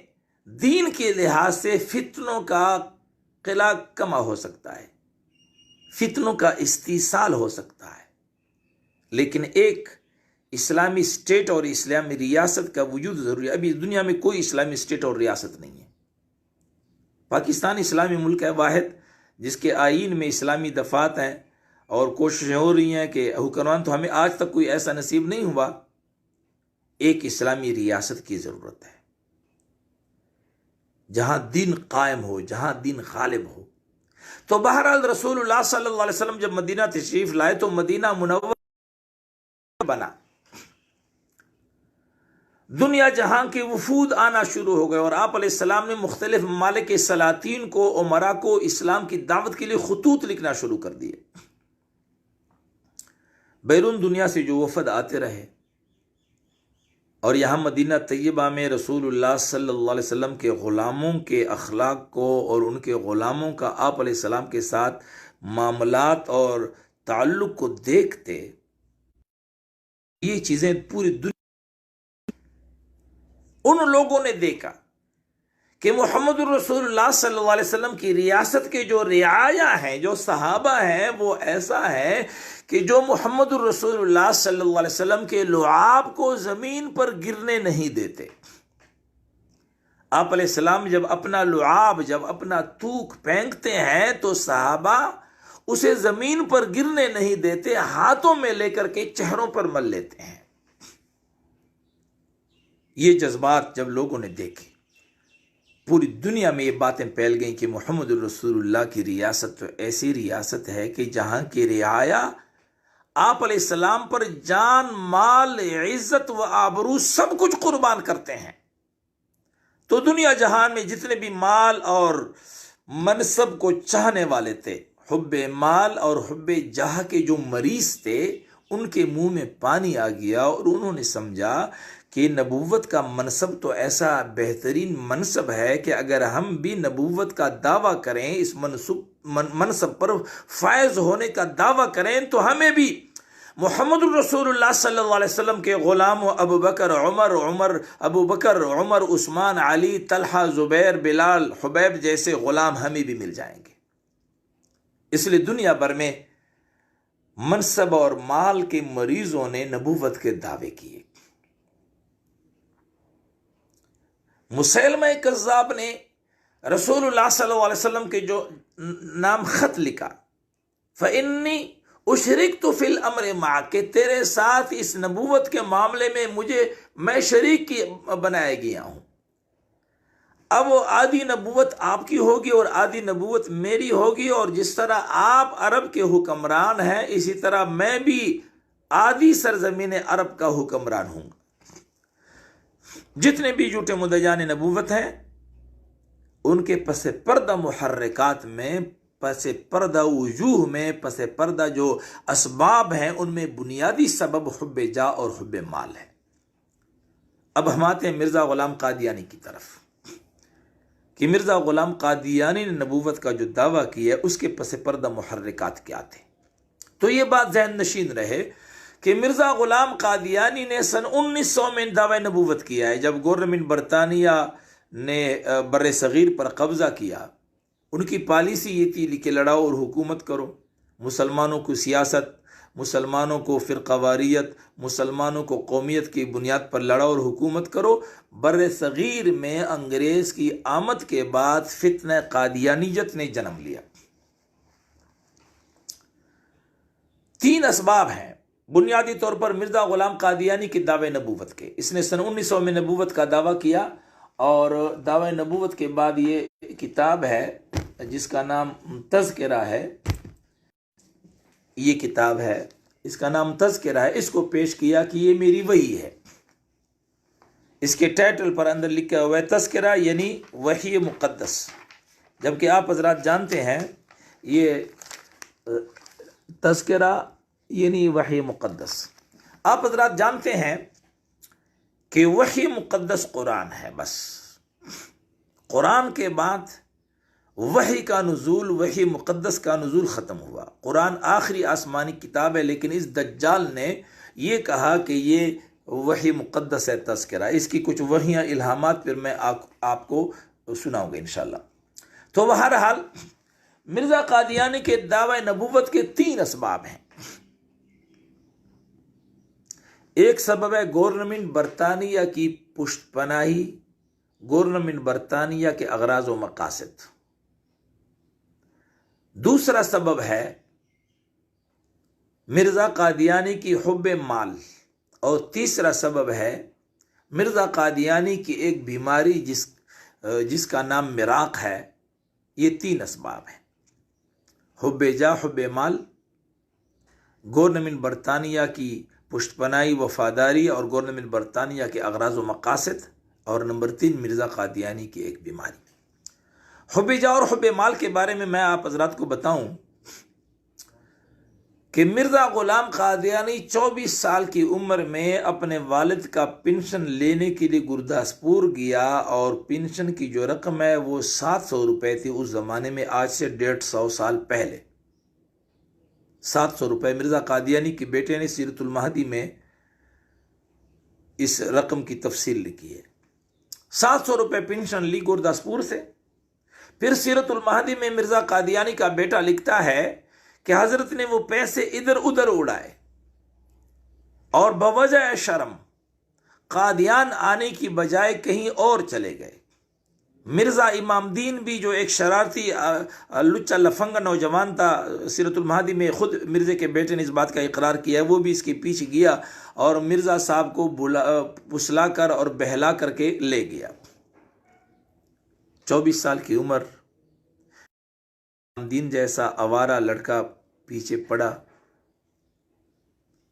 دین کے لحاظ سے فتنوں کا قلعہ کما ہو سکتا ہے۔ فتنوں کا استیصال ہو سکتا ہے، لیکن ایک اسلامی اسٹیٹ اور اسلامی ریاست کا وجود ضروری ہے۔ ابھی دنیا میں کوئی اسلامی اسٹیٹ اور ریاست نہیں ہے۔ پاکستان اسلامی ملک ہے واحد جس کے آئین میں اسلامی دفعات ہیں، اور کوششیں ہو رہی ہیں کہ حکمران، تو ہمیں آج تک کوئی ایسا نصیب نہیں ہوا۔ ایک اسلامی ریاست کی ضرورت ہے جہاں دین قائم ہو، جہاں دین غالب ہو۔ تو بہرحال رسول اللہ صلی اللہ علیہ وسلم جب مدینہ تشریف لائے تو مدینہ منورہ بنا، دنیا جہاں کے وفود آنا شروع ہو گئے، اور آپ علیہ السلام نے مختلف ممالک کے سلاطین کو، امراء کو اسلام کی دعوت کے لیے خطوط لکھنا شروع کر دیے۔ بیرون دنیا سے جو وفد آتے رہے، اور یہاں مدینہ طیبہ میں رسول اللہ صلی اللہ علیہ وسلم کے غلاموں کے اخلاق کو اور ان کے غلاموں کا آپ علیہ السلام کے ساتھ معاملات اور تعلق کو دیکھتے، یہ چیزیں پوری دنیا ان لوگوں نے دیکھا کہ محمد الرسول اللہ صلی اللہ علیہ وسلم کی ریاست کے جو رعایا ہیں، جو صحابہ ہیں، وہ ایسا ہے کہ جو محمد الرسول اللہ صلی اللہ علیہ وسلم کے لعاب کو زمین پر گرنے نہیں دیتے۔ آپ علیہ السلام جب اپنا لعاب، جب اپنا تھوک پھینکتے ہیں تو صحابہ اسے زمین پر گرنے نہیں دیتے، ہاتھوں میں لے کر کے چہروں پر مل لیتے ہیں۔ یہ جذبات جب لوگوں نے دیکھے، پوری دنیا میں یہ باتیں پھیل گئیں کہ محمد الرسول اللہ کی ریاست تو ایسی ریاست ہے کہ جہاں کی رعایا آپ علیہ السلام پر جان، مال، عزت و آبرو سب کچھ قربان کرتے ہیں۔ تو دنیا جہان میں جتنے بھی مال اور منصب کو چاہنے والے تھے، حب مال اور حب جاہ کے جو مریض تھے، ان کے منہ میں پانی آ گیا، اور انہوں نے سمجھا کہ نبوت کا منصب تو ایسا بہترین منصب ہے کہ اگر ہم بھی نبوت کا دعویٰ کریں، اس منصب پر فائز ہونے کا دعویٰ کریں، تو ہمیں بھی محمد الرسول اللہ صلی اللہ علیہ وسلم کے غلام و ابو بکر عمر عثمان علی طلحہ زبیر بلال حبیب جیسے غلام ہمیں بھی مل جائیں گے۔ اس لیے دنیا بھر میں منصب اور مال کے مریضوں نے نبوت کے دعوے کیے۔ مسیلمہ کذاب نے رسول اللہ صلی اللہ علیہ وسلم کے جو نام خط لکھا، فَإِنِّي اُشْرِكْتُ فِي الْأَمْرِ مَعَكَ، کہ تیرے ساتھ اس نبوت کے معاملے میں میں شریک بنایا گیا ہوں۔ اب وہ آدھی نبوت آپ کی ہوگی اور آدھی نبوت میری ہوگی، اور جس طرح آپ عرب کے حکمران ہیں، اسی طرح میں بھی آدھی سرزمین عرب کا حکمران ہوں گا۔ جتنے بھی جھوٹے مدعیان نبوت ہیں، ان کے پس پردہ محرکات میں، پس پردہ وجوہ میں، پس پردہ جو اسباب ہیں، ان میں بنیادی سبب حب جاہ اور حب مال ہے۔ اب ہم آتے ہیں مرزا غلام قادیانی کی طرف، کہ مرزا غلام قادیانی نے نبوت کا جو دعویٰ کیا ہے، اس کے پس پردہ محرکات کیا تھے۔ تو یہ بات ذہن نشین رہے کہ مرزا غلام قادیانی نے سن 1900 میں دعوی نبوت کیا ہے، جب گورنمنٹ برطانیہ نے بر صغیر پر قبضہ کیا۔ ان کی پالیسی یہ تھی کہ لڑاؤ اور حکومت کرو، مسلمانوں کو سیاست، مسلمانوں کو فرقہ واریت، مسلمانوں کو قومیت کی بنیاد پر لڑاؤ اور حکومت کرو۔ بر صغیر میں انگریز کی آمد کے بعد فتنہ قادیانیت نے جنم لیا۔ 3 اسباب ہیں بنیادی طور پر مرزا غلام قادیانی کی دعوی نبوت کے۔ اس نے سن 1900 میں نبوت کا دعویٰ کیا، اور دعوی نبوت کے بعد یہ کتاب ہے جس کا نام تذکرہ ہے، یہ کتاب ہے، اس کا نام تذکرہ ہے، اس کو پیش کیا کہ یہ میری وحی ہے۔ اس کے ٹائٹل پر اندر لکھا ہوا ہے تذکرہ یعنی وحی مقدس، جبکہ آپ حضرات جانتے ہیں یہ تذکرہ یعنی وحی مقدس، آپ حضرات جانتے ہیں کہ وحی مقدس قرآن ہے۔ بس قرآن کے بعد وحی کا نزول، وحی مقدس کا نزول ختم ہوا۔ قرآن آخری آسمانی کتاب ہے، لیکن اس دجال نے یہ کہا کہ یہ وحی مقدس ہے تذکرہ۔ اس کی کچھ وحیاں الہامات پھر میں آپ کو سناؤں گا انشاءاللہ۔ تو بہرحال مرزا قادیانی کے دعوی نبوت کے 3 اسباب ہیں۔ ایک سبب ہے گورنمنٹ برطانیہ کی پشت پناہی، گورنمنٹ برطانیہ کے اغراض و مقاصد۔ دوسرا سبب ہے مرزا قادیانی کی حب مال، اور تیسرا سبب ہے مرزا قادیانی کی ایک بیماری جس کا نام مراق ہے۔ یہ 3 اسباب ہیں، حب جا، حب مال، گورنمنٹ برطانیہ کی پشت پناہی، وفاداری اور گورنمنٹ برطانیہ کے اغراض و مقاصد، اور نمبر 3 مرزا قادیانی کی ایک بیماری۔ حب جا اور حب مال کے بارے میں آپ حضرات کو بتاؤں کہ مرزا غلام قادیانی 24 سال کی عمر میں اپنے والد کا پنشن لینے کے لیے گرداسپور گیا، اور پنشن کی جو رقم ہے وہ 700 روپے تھی اس زمانے میں، آج سے 150 سال پہلے 700 روپے مرزا قادیانی کے بیٹے نے سیرت المہدی میں اس رقم کی تفصیل لکھی ہے۔ 700 روپے پنشن لی گرداسپور سے۔ پھر سیرت المہدی میں مرزا قادیانی کا بیٹا لکھتا ہے کہ حضرت نے وہ پیسے ادھر ادھر اڑائے اور بوجہ شرم قادیان آنے کی بجائے کہیں اور چلے گئے۔ مرزا امام دین بھی جو ایک شرارتی لچا لفنگا نوجوان تھا، سیرت المہدی میں خود مرزے کے بیٹے نے اس بات کا اقرار کیا ہے، وہ بھی اس کے پیچھے گیا اور مرزا صاحب کو پسلا کر اور بہلا کر کے لے گیا۔ 24 سال کی عمر، امام دین جیسا آوارہ لڑکا پیچھے پڑا،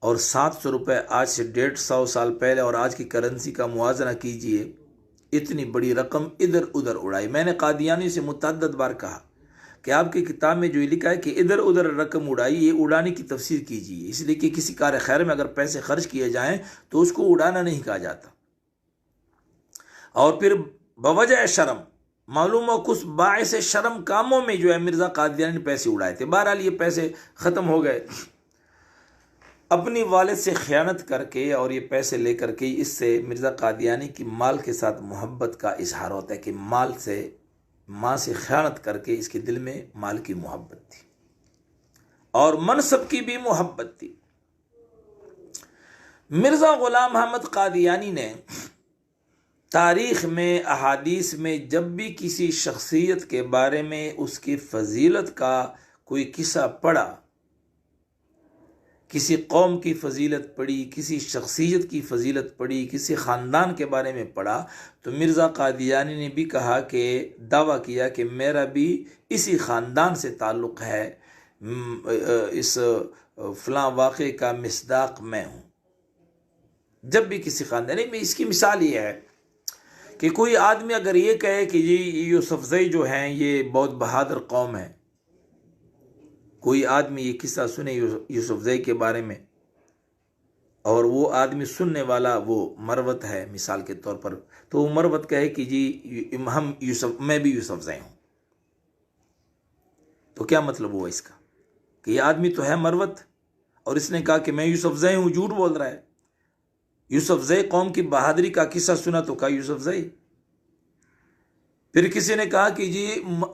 اور 700 روپے آج سے 150 سال پہلے، اور آج کی کرنسی کا موازنہ کیجئے، اتنی بڑی رقم ادھر ادھر اڑائی۔ میں نے قادیانی سے متعدد بار کہا کہ آپ کی کتاب میں جو لکھا ہے کہ ادھر ادھر رقم اڑائی، یہ اڑانے کی تفسیر کیجیے، اس لیے کہ کسی کار خیر میں اگر پیسے خرچ کیے جائیں تو اس کو اڑانا نہیں کہا جاتا۔ اور پھر بوجہ شرم، معلوم ہو کچھ باعث شرم کاموں میں جو ہے مرزا قادیانی نے پیسے اڑائے تھے۔ بہرحال یہ پیسے ختم ہو گئے، اپنی والد سے خیانت کر کے اور یہ پیسے لے کر کے، اس سے مرزا قادیانی کی مال کے ساتھ محبت کا اظہار ہوتا ہے کہ ماں سے خیانت کر کے اس کے دل میں مال کی محبت تھی اور منصب کی بھی محبت تھی۔ مرزا غلام احمد قادیانی نے تاریخ میں، احادیث میں جب بھی کسی شخصیت کے بارے میں اس کی فضیلت کا کوئی قصہ پڑھا، کسی قوم کی فضیلت پڑھی، کسی شخصیت کی فضیلت پڑھی، کسی خاندان کے بارے میں پڑھا، تو مرزا قادیانی نے بھی کہا کہ دعویٰ کیا کہ میرا بھی اسی خاندان سے تعلق ہے، اس فلاں واقعے کا مصداق میں ہوں۔ جب بھی کسی خاندان میں، اس کی مثال یہ ہے کہ کوئی آدمی اگر یہ کہے کہ جی یوسفزئی جو ہیں یہ بہت بہادر قوم ہے، کوئی آدمی یہ قصہ سنے یوسفزئی کے بارے میں، اور وہ آدمی سننے والا وہ مروت ہے مثال کے طور پر، تو وہ مروت کہے کہ جی میں بھی یوسفزئی ہوں، تو کیا مطلب ہوا اس کا کہ یہ آدمی تو ہے مروت اور اس نے کہا کہ میں یوسفزئی ہوں، جھوٹ بول رہا ہے۔ یوسفزئی قوم کی بہادری کا قصہ سنا تو کہا یوسفزئی۔ پھر کسی نے کہا کہ جی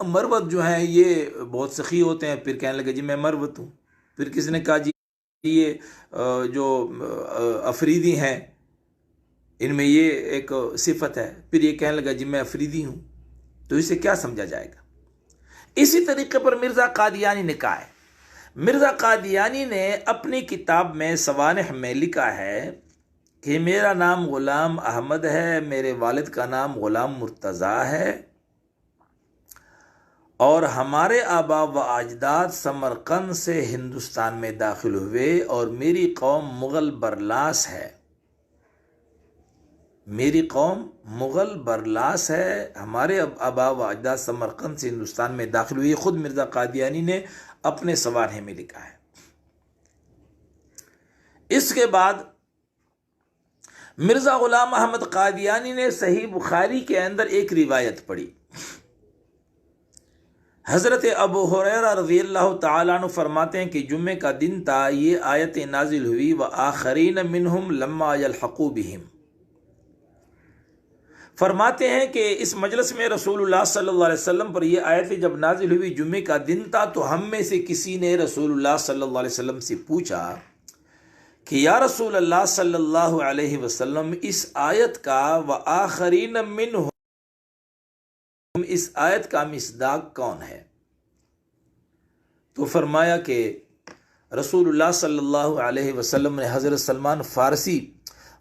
مروت جو ہیں یہ بہت سخی ہوتے ہیں، پھر کہنے لگے جی میں مروت ہوں۔ پھر کسی نے کہا جی یہ جو افریدی ہیں ان میں یہ ایک صفت ہے، پھر یہ کہنے لگا جی میں افریدی ہوں، تو اسے کیا سمجھا جائے گا؟ اسی طریقے پر مرزا قادیانی نے کہا ہے۔ مرزا قادیانی نے اپنی کتاب میں سوانح میں لکھا ہے کہ میرا نام غلام احمد ہے، میرے والد کا نام غلام مرتضیٰ ہے، اور ہمارے آبا و اجداد سمرقند سے ہندوستان میں داخل ہوئے، اور میری قوم مغل برلاس ہے، میری قوم مغل برلاس ہے، ہمارے آبا و اجداد سمرقند سے ہندوستان میں داخل ہوئے۔ خود مرزا قادیانی نے اپنے سوانح میں لکھا ہے۔ اس کے بعد مرزا غلام احمد قادیانی نے صحیح بخاری کے اندر ایک روایت پڑھی۔ حضرت ابو ہریرہ رضی اللہ تعالیٰ عنہ فرماتے ہیں کہ جمعے کا دن تھا، یہ آیت نازل ہوئی وآخرین منہم لما یلحقوا بہم فرماتے ہیں کہ اس مجلس میں رسول اللہ صلی اللہ علیہ وسلم پر یہ آیت جب نازل ہوئی، جمعے کا دن تھا، تو ہم میں سے کسی نے رسول اللہ صلی اللہ علیہ وسلم سے پوچھا کہ یا رسول اللہ صلی اللہ علیہ وسلم، اس آیت کا وآخرین منہم، اس آیت کا مصداق کون ہے؟ تو فرمایا کہ رسول اللہ صلی اللہ علیہ وسلم نے حضرت سلمان فارسی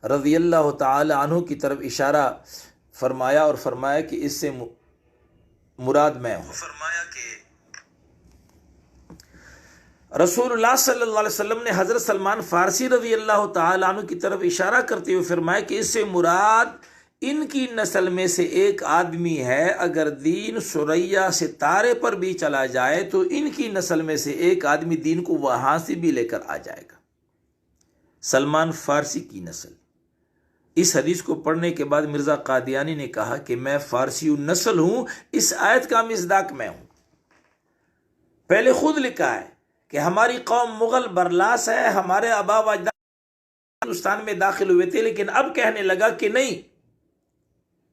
رضی اللہ تعالی عنہ کی طرف اشارہ فرمایا اور فرمایا کہ اس سے مراد میں ہوں۔ فرمایا کہ رسول اللہ صلی اللہ علیہ وسلم نے حضرت سلمان فارسی رضی اللہ تعالی عنہ کی طرف اشارہ کرتے ہوئے فرمایا کہ اس سے مراد ان کی نسل میں سے ایک آدمی ہے، اگر دین ثریا ستارے پر بھی چلا جائے تو ان کی نسل میں سے ایک آدمی دین کو وہاں سے بھی لے کر آ جائے گا۔ سلمان فارسی کی نسل۔ اس حدیث کو پڑھنے کے بعد مرزا قادیانی نے کہا کہ میں فارسی نسل ہوں، اس آیت کا مصداق میں ہوں۔ پہلے خود لکھا ہے کہ ہماری قوم مغل برلاس ہے، ہمارے آبا و اجداد ہندوستان میں داخل ہوئے تھے، لیکن اب کہنے لگا کہ نہیں،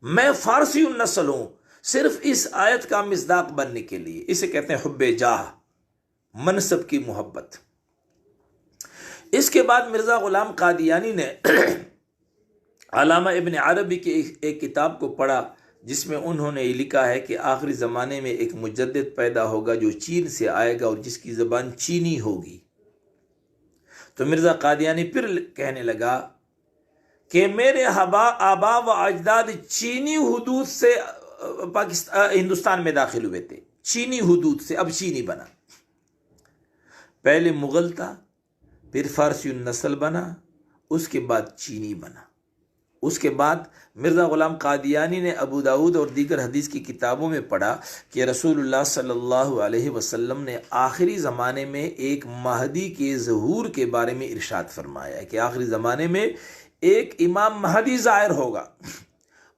میں فارسی نسل ہوں، صرف اس آیت کا مصداق بننے کے لیے۔ اسے کہتے ہیں حب جاہ، منصب کی محبت۔ اس کے بعد مرزا غلام قادیانی نے علامہ ابن عربی کی ایک کتاب کو پڑھا، جس میں انہوں نے یہ لکھا ہے کہ آخری زمانے میں ایک مجدد پیدا ہوگا جو چین سے آئے گا اور جس کی زبان چینی ہوگی۔ تو مرزا قادیانی پھر کہنے لگا کہ میرے آبا و اجداد چینی حدود سے ہندوستان میں داخل ہوئے تھے، چینی حدود سے، اب چینی بنا۔ پہلے مغل تھا، پھر فارسی النسل بنا، اس کے بعد چینی بنا۔ اس کے بعد مرزا غلام قادیانی نے ابو داؤد اور دیگر حدیث کی کتابوں میں پڑھا کہ رسول اللہ صلی اللہ علیہ وسلم نے آخری زمانے میں ایک مہدی کے ظہور کے بارے میں ارشاد فرمایا ہے کہ آخری زمانے میں ایک امام مہدی ظاہر ہوگا،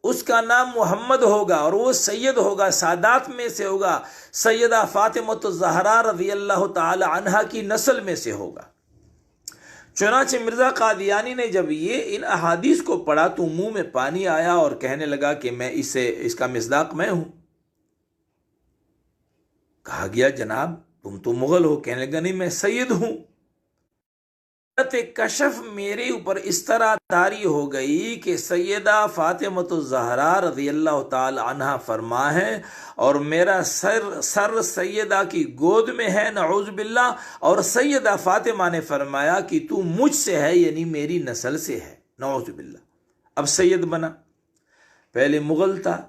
اس کا نام محمد ہوگا اور وہ سید ہوگا، سادات میں سے ہوگا، سیدہ فاطمۃ الزہرا رضی اللہ تعالی عنہا کی نسل میں سے ہوگا۔ چنانچہ مرزا قادیانی نے جب ان احادیث کو پڑھا تو منہ میں پانی آیا اور کہنے لگا کہ میں اس کا مصداق میں ہوں۔ کہا گیا جناب تم تو مغل ہو، کہنے لگا نہیں میں سید ہوں۔ کشف میرے اوپر اس طرح طاری ہو گئی کہ سیدہ فاطمۃ الزہرا رضی اللہ تعالی عنہا فرما ہے اور میرا سر سیدہ کی گود میں ہے، نعوذ باللہ، اور سیدہ فاطمہ نے فرمایا کہ تو مجھ سے ہے، یعنی میری نسل سے ہے، نعوذ باللہ۔ اب سید بنا، پہلے مغل تھا،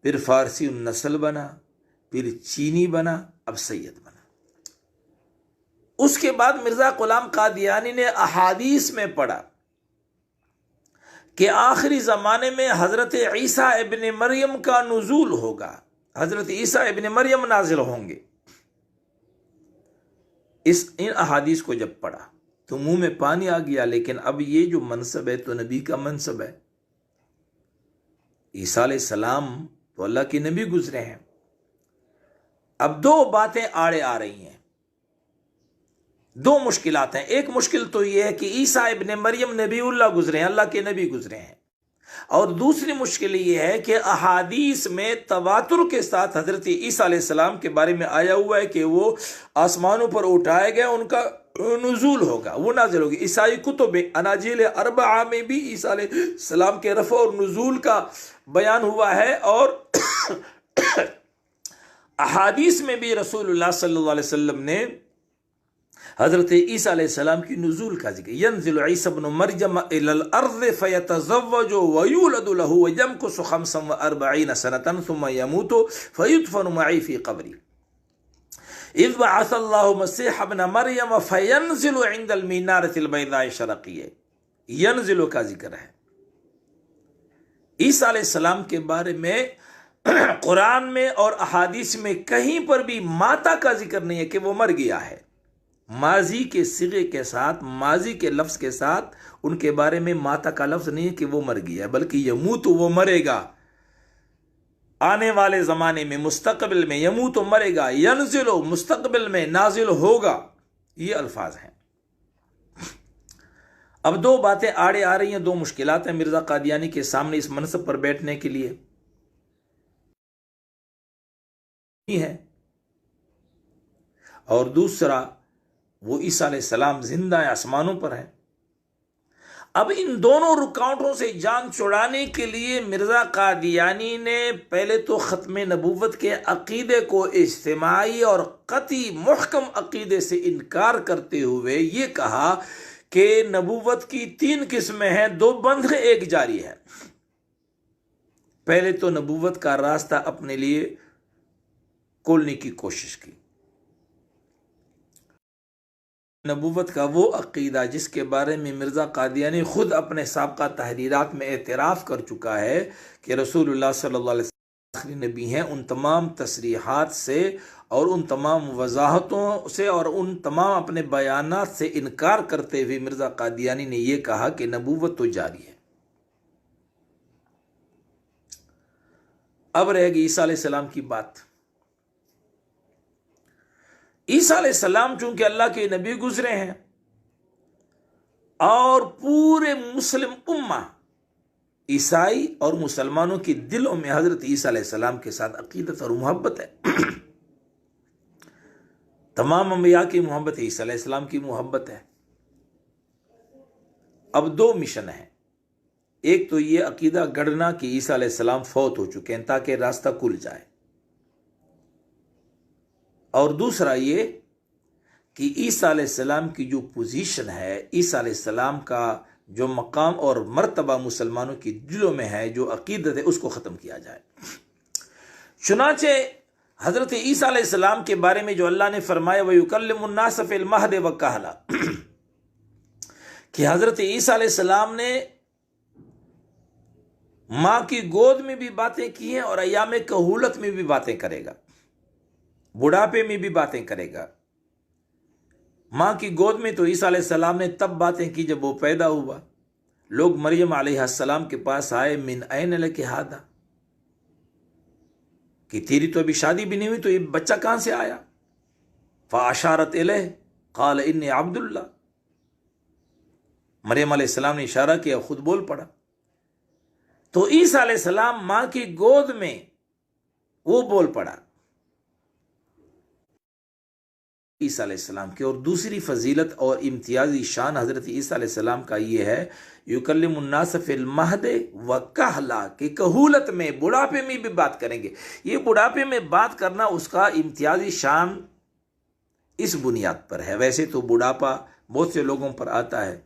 پھر فارسی النسل بنا، پھر چینی بنا، اب سید بنا۔ اس کے بعد مرزا غلام قادیانی نے احادیث میں پڑھا کہ آخری زمانے میں حضرت عیسیٰ ابن مریم کا نزول ہوگا، حضرت عیسیٰ ابن مریم نازل ہوں گے۔ ان احادیث کو جب پڑھا تو منہ میں پانی آ گیا، لیکن اب یہ جو منصب ہے تو نبی کا منصب ہے۔ عیسیٰ علیہ السلام تو اللہ کے نبی گزرے ہیں۔ اب دو باتیں آڑے آ رہی ہیں، دو مشکلات ہیں۔ ایک مشکل تو یہ ہے کہ عیسیٰ ابن مریم نبی اللہ گزرے ہیں، اللہ کے نبی گزرے ہیں، اور دوسری مشکل یہ ہے کہ احادیث میں تواتر کے ساتھ حضرت عیسیٰ علیہ السلام کے بارے میں آیا ہوا ہے کہ وہ آسمانوں پر اٹھائے گئے، ان کا نزول ہوگا، وہ نازل ہوگی۔ عیسائی کتب اناجیل اربعہ میں بھی عیسیٰ علیہ السلام کے رفع اور نزول کا بیان ہوا ہے، اور احادیث میں بھی رسول اللہ صلی اللہ علیہ وسلم نے حضرت عیسیٰ علیہ السلام کی نزول کا ذکر، ینزل عیسیٰ ابن مریم الی الارض فیتزوج ویولد له ویمکث 45 سنة ثم يموت فیدفن معی فی قبری اذ بعث اللہ مسیح ابن مریم فینزل عند المنارۃ البیضاء الشرقیہ۔ ینزل کا ذکر ہے۔ عیسیٰ علیہ السلام کے بارے میں قرآن میں اور احادیث میں کہیں پر بھی ماتا کا ذکر نہیں ہے کہ وہ مر گیا ہے۔ ماضی کے صیغے کے ساتھ، ماضی کے لفظ کے ساتھ ان کے بارے میں ماتا کا لفظ نہیں ہے کہ وہ مر گیا ہے، بلکہ یموت وہ مرے گا، آنے والے زمانے میں، مستقبل میں، یموت مرے گا، ینزل مستقبل میں نازل ہوگا، یہ الفاظ ہیں۔ اب دو باتیں آڑے آ رہی ہیں، دو مشکلات ہیں مرزا قادیانی کے سامنے اس منصب پر بیٹھنے کے لیے ہے، اور دوسرا وہ عیسیٰ علیہ السلام زندہ آسمانوں پر ہیں۔ اب ان دونوں رکاوٹوں سے جان چھڑانے کے لیے مرزا قادیانی نے پہلے تو ختم نبوت کے عقیدے کو اجتماعی اور قطعی محکم عقیدے سے انکار کرتے ہوئے یہ کہا کہ نبوت کی 3 قسمیں ہیں، 2 بند ہیں، 1 جاری ہے۔ پہلے تو نبوت کا راستہ اپنے لیے کھولنے کی کوشش کی۔ نبوت کا وہ عقیدہ جس کے بارے میں مرزا قادیانی خود اپنے سابقہ تحریرات میں اعتراف کر چکا ہے کہ رسول اللہ صلی اللہ علیہ وسلم آخری نبی ہیں، ان تمام تصریحات سے اور ان تمام وضاحتوں سے اور ان تمام اپنے بیانات سے انکار کرتے ہوئے مرزا قادیانی نے یہ کہا کہ نبوت تو جاری ہے۔ اب رہ گئی عیسیٰ علیہ السلام کی بات۔ عیسیٰ علیہ السلام چونکہ اللہ کے نبی گزرے ہیں اور پورے مسلم امہ عیسائی اور مسلمانوں کے دلوں میں حضرت عیسیٰ علیہ السلام کے ساتھ عقیدت اور محبت ہے۔ تمام انبیاء کی محبت ہے، عیسیٰ علیہ السلام کی محبت ہے۔ اب 2 مشن ہیں، ایک تو یہ عقیدہ گڑنا کہ عیسیٰ علیہ السلام فوت ہو چکے ہیں تاکہ راستہ کھل جائے، اور دوسرا یہ کہ عیسیٰ علیہ السلام کی جو پوزیشن ہے، عیسیٰ علیہ السلام کا جو مقام اور مرتبہ مسلمانوں کی دلوں میں ہے، جو عقیدت ہے، اس کو ختم کیا جائے۔ چنانچہ حضرت عیسیٰ علیہ السلام کے بارے میں جو اللہ نے فرمایا وَيُكَلِّمُ النَّاسَ فِي الْمَهْدِ وَكَهْلًا، کہ حضرت عیسیٰ علیہ السلام نے ماں کی گود میں بھی باتیں کی ہیں اور ایام کہولت میں بھی باتیں کرے گا، بڑھاپے میں بھی باتیں کرے گا۔ ماں کی گود میں تو عیسیٰ علیہ السلام نے تب باتیں کی جب وہ پیدا ہوا۔ لوگ مریم علیہ السلام کے پاس آئے، من این لک ھذا، کہ تیری تو ابھی شادی بھی نہیں ہوئی تو یہ بچہ کہاں سے آیا؟ فاشارت الیہ قال انی عبد اللہ، مریم علیہ السلام نے اشارہ کیا، خود بول پڑا۔ تو عیسیٰ علیہ السلام ماں کی گود میں وہ بول پڑا عیسیٰ علیہ السلام کی۔ اور دوسری فضیلت اور امتیازی شان حضرت عیسیٰ علیہ السلام کا یہ ہے یکلم الناس فی المہد وکہلا، کہ کہولت میں، بڑھاپے میں بھی بات کریں گے۔ یہ بڑھاپے میں بات کرنا اس کا امتیازی شان اس بنیاد پر ہے۔ ویسے تو بڑھاپا بہت سے لوگوں پر آتا ہے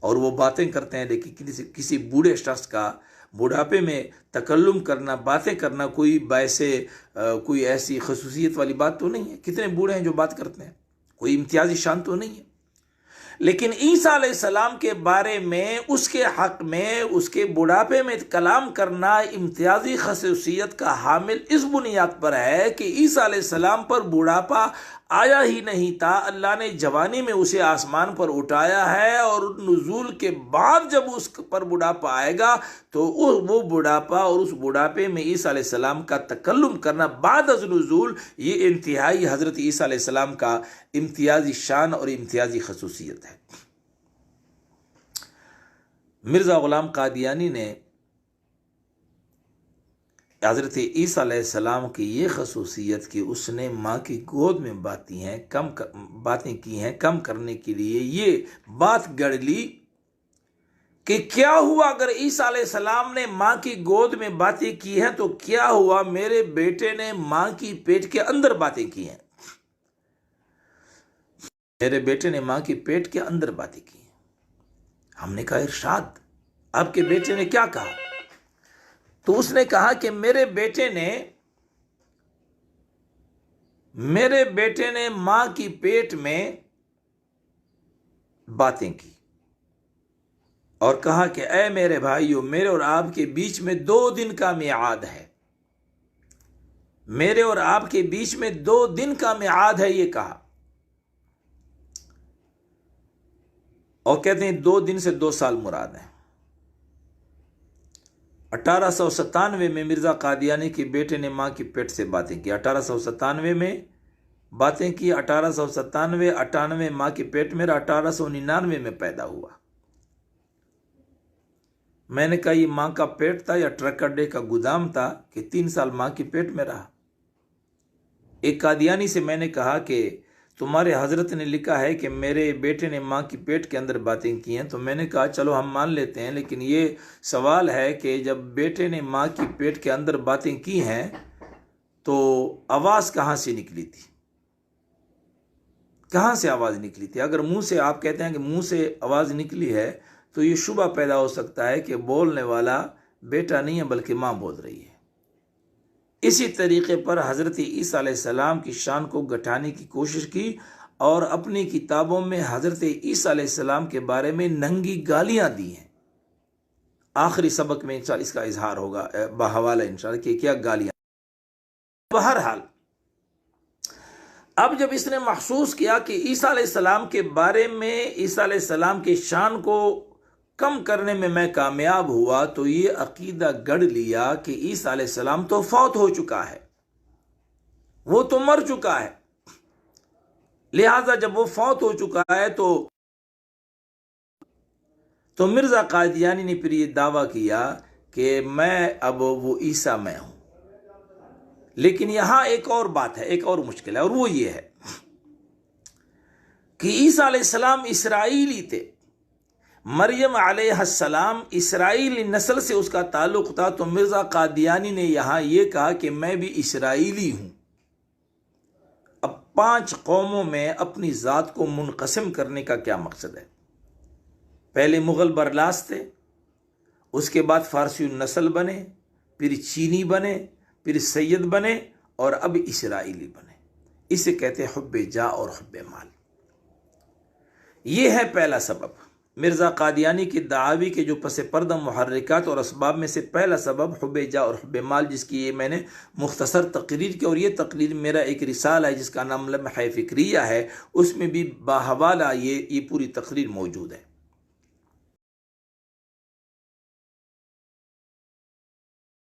اور وہ باتیں کرتے ہیں، لیکن کسی بوڑھے شخص کا بڑھاپے میں تکلم کرنا، باتیں کرنا کوئی ایسی خصوصیت والی بات تو نہیں ہے۔ کتنے بوڑھے ہیں جو بات کرتے ہیں، کوئی امتیازی شان تو نہیں ہے۔ لیکن عیسیٰ علیہ السلام کے بارے میں، اس کے حق میں، اس کے بڑھاپے میں کلام کرنا امتیازی خصوصیت کا حامل اس بنیاد پر ہے کہ عیسیٰ علیہ السلام پر بڑھاپا آیا ہی نہیں تھا، اللہ نے جوانی میں اسے آسمان پر اٹھایا ہے، اور نزول کے بعد جب اس پر بڑھاپا آئے گا تو وہ بڑھاپا اور اس بڑھاپے میں عیسیٰ علیہ السلام کا تکلم کرنا بعد از نزول، یہ انتہائی حضرت عیسیٰ علیہ السلام کا امتیازی شان اور امتیازی خصوصیت ہے۔ مرزا غلام قادیانی نے حضرت عیسیٰ علیہ السلام کی یہ خصوصیت کہ اس نے ماں کی گود میں باتیں کی ہیں کم کرنے کے لیے یہ بات گڑ لی کہ کیا ہوا اگر عیسیٰ علیہ السلام نے ماں کی گود میں باتیں کی ہیں تو کیا ہوا میرے بیٹے نے ماں کی پیٹ کے اندر باتیں کی ہیں، میرے بیٹے نے ماں کی پیٹ کے اندر باتیں کی ہیں۔ ہم نے کہا ارشاد، آپ کے بیٹے نے کیا کہا؟ تو اس نے کہا کہ میرے بیٹے نے ماں کی پیٹ میں باتیں کی اور کہا کہ اے میرے بھائیو، میرے اور آپ کے بیچ میں 2 دن کا میعاد ہے، میرے اور آپ کے بیچ میں 2 دن کا میعاد ہے، یہ کہا۔ اور کہتے ہیں 2 دن سے 2 سال مراد ہیں۔ 1897 میں مرزا قادیانی کے بیٹے نے ماں کی پیٹ سے باتیں کی، 1897 میں باتیں کی، 1897 98 ماں کی پیٹ میں، 1899 میں پیدا ہوا۔ میں نے کہا یہ ماں کا پیٹ تھا یا ٹرک اڈے کا گودام تھا کہ 3 سال ماں کی پیٹ میں رہا؟ ایک قادیانی سے میں نے کہا کہ تمہارے حضرت نے لکھا ہے کہ میرے بیٹے نے ماں کی پیٹ کے اندر باتیں کی ہیں. تو میں نے کہا چلو ہم مان لیتے ہیں، لیکن یہ سوال ہے کہ جب بیٹے نے ماں کی پیٹ کے اندر باتیں کی ہیں تو آواز کہاں سے نکلی تھی؟ کہاں سے آواز نکلی تھی؟ اگر منہ سے آپ کہتے ہیں کہ منہ سے آواز نکلی ہے تو یہ شبہ پیدا ہو سکتا ہے کہ بولنے والا بیٹا نہیں ہے بلکہ ماں بول رہی ہے. اسی طریقے پر حضرت عیسیٰ علیہ السلام کی شان کو گھٹانے کی کوشش کی اور اپنی کتابوں میں حضرت عیسیٰ علیہ السلام کے بارے میں ننگی گالیاں دی ہیں. آخری سبق میں انشاءاللہ اس کا اظہار ہوگا بحوالہ انشاءاللہ کہ کیا گالیاں. بہرحال اب جب اس نے محسوس کیا کہ عیسیٰ علیہ السلام کے بارے میں عیسیٰ علیہ السلام کے شان کو کم کرنے میں میں کامیاب ہوا تو یہ عقیدہ گڑھ لیا کہ عیسیٰ علیہ السلام تو فوت ہو چکا ہے، وہ تو مر چکا ہے، لہذا جب وہ فوت ہو چکا ہے تو مرزا قادیانی نے پھر یہ دعویٰ کیا کہ میں اب وہ عیسیٰ میں ہوں. لیکن یہاں ایک اور بات ہے، ایک اور مشکل ہے، اور وہ یہ ہے کہ عیسیٰ علیہ السلام اسرائیلی تھے. مریم علیہ السلام اسرائیلی نسل سے اس کا تعلق تھا. تو مرزا قادیانی نے یہاں یہ کہا کہ میں بھی اسرائیلی ہوں. اب 5 قوموں میں اپنی ذات کو منقسم کرنے کا کیا مقصد ہے؟ پہلے مغل برلاس تھے، اس کے بعد فارسی النسل بنے، پھر چینی بنے، پھر سید بنے، اور اب اسرائیلی بنے. اسے کہتے ہیں حب جا اور حب مال. یہ ہے پہلا سبب. مرزا قادیانی کی دعاوی کے جو پس پردہ محرکات اور اسباب میں سے پہلا سبب حب جا اور حب مال، جس کی یہ میں نے مختصر تقریر کی، اور یہ تقریر میرا ایک رسالہ ہے جس کا نام لمحہ فکریہ ہے، اس میں بھی باحوالہ یہ پوری تقریر موجود ہے.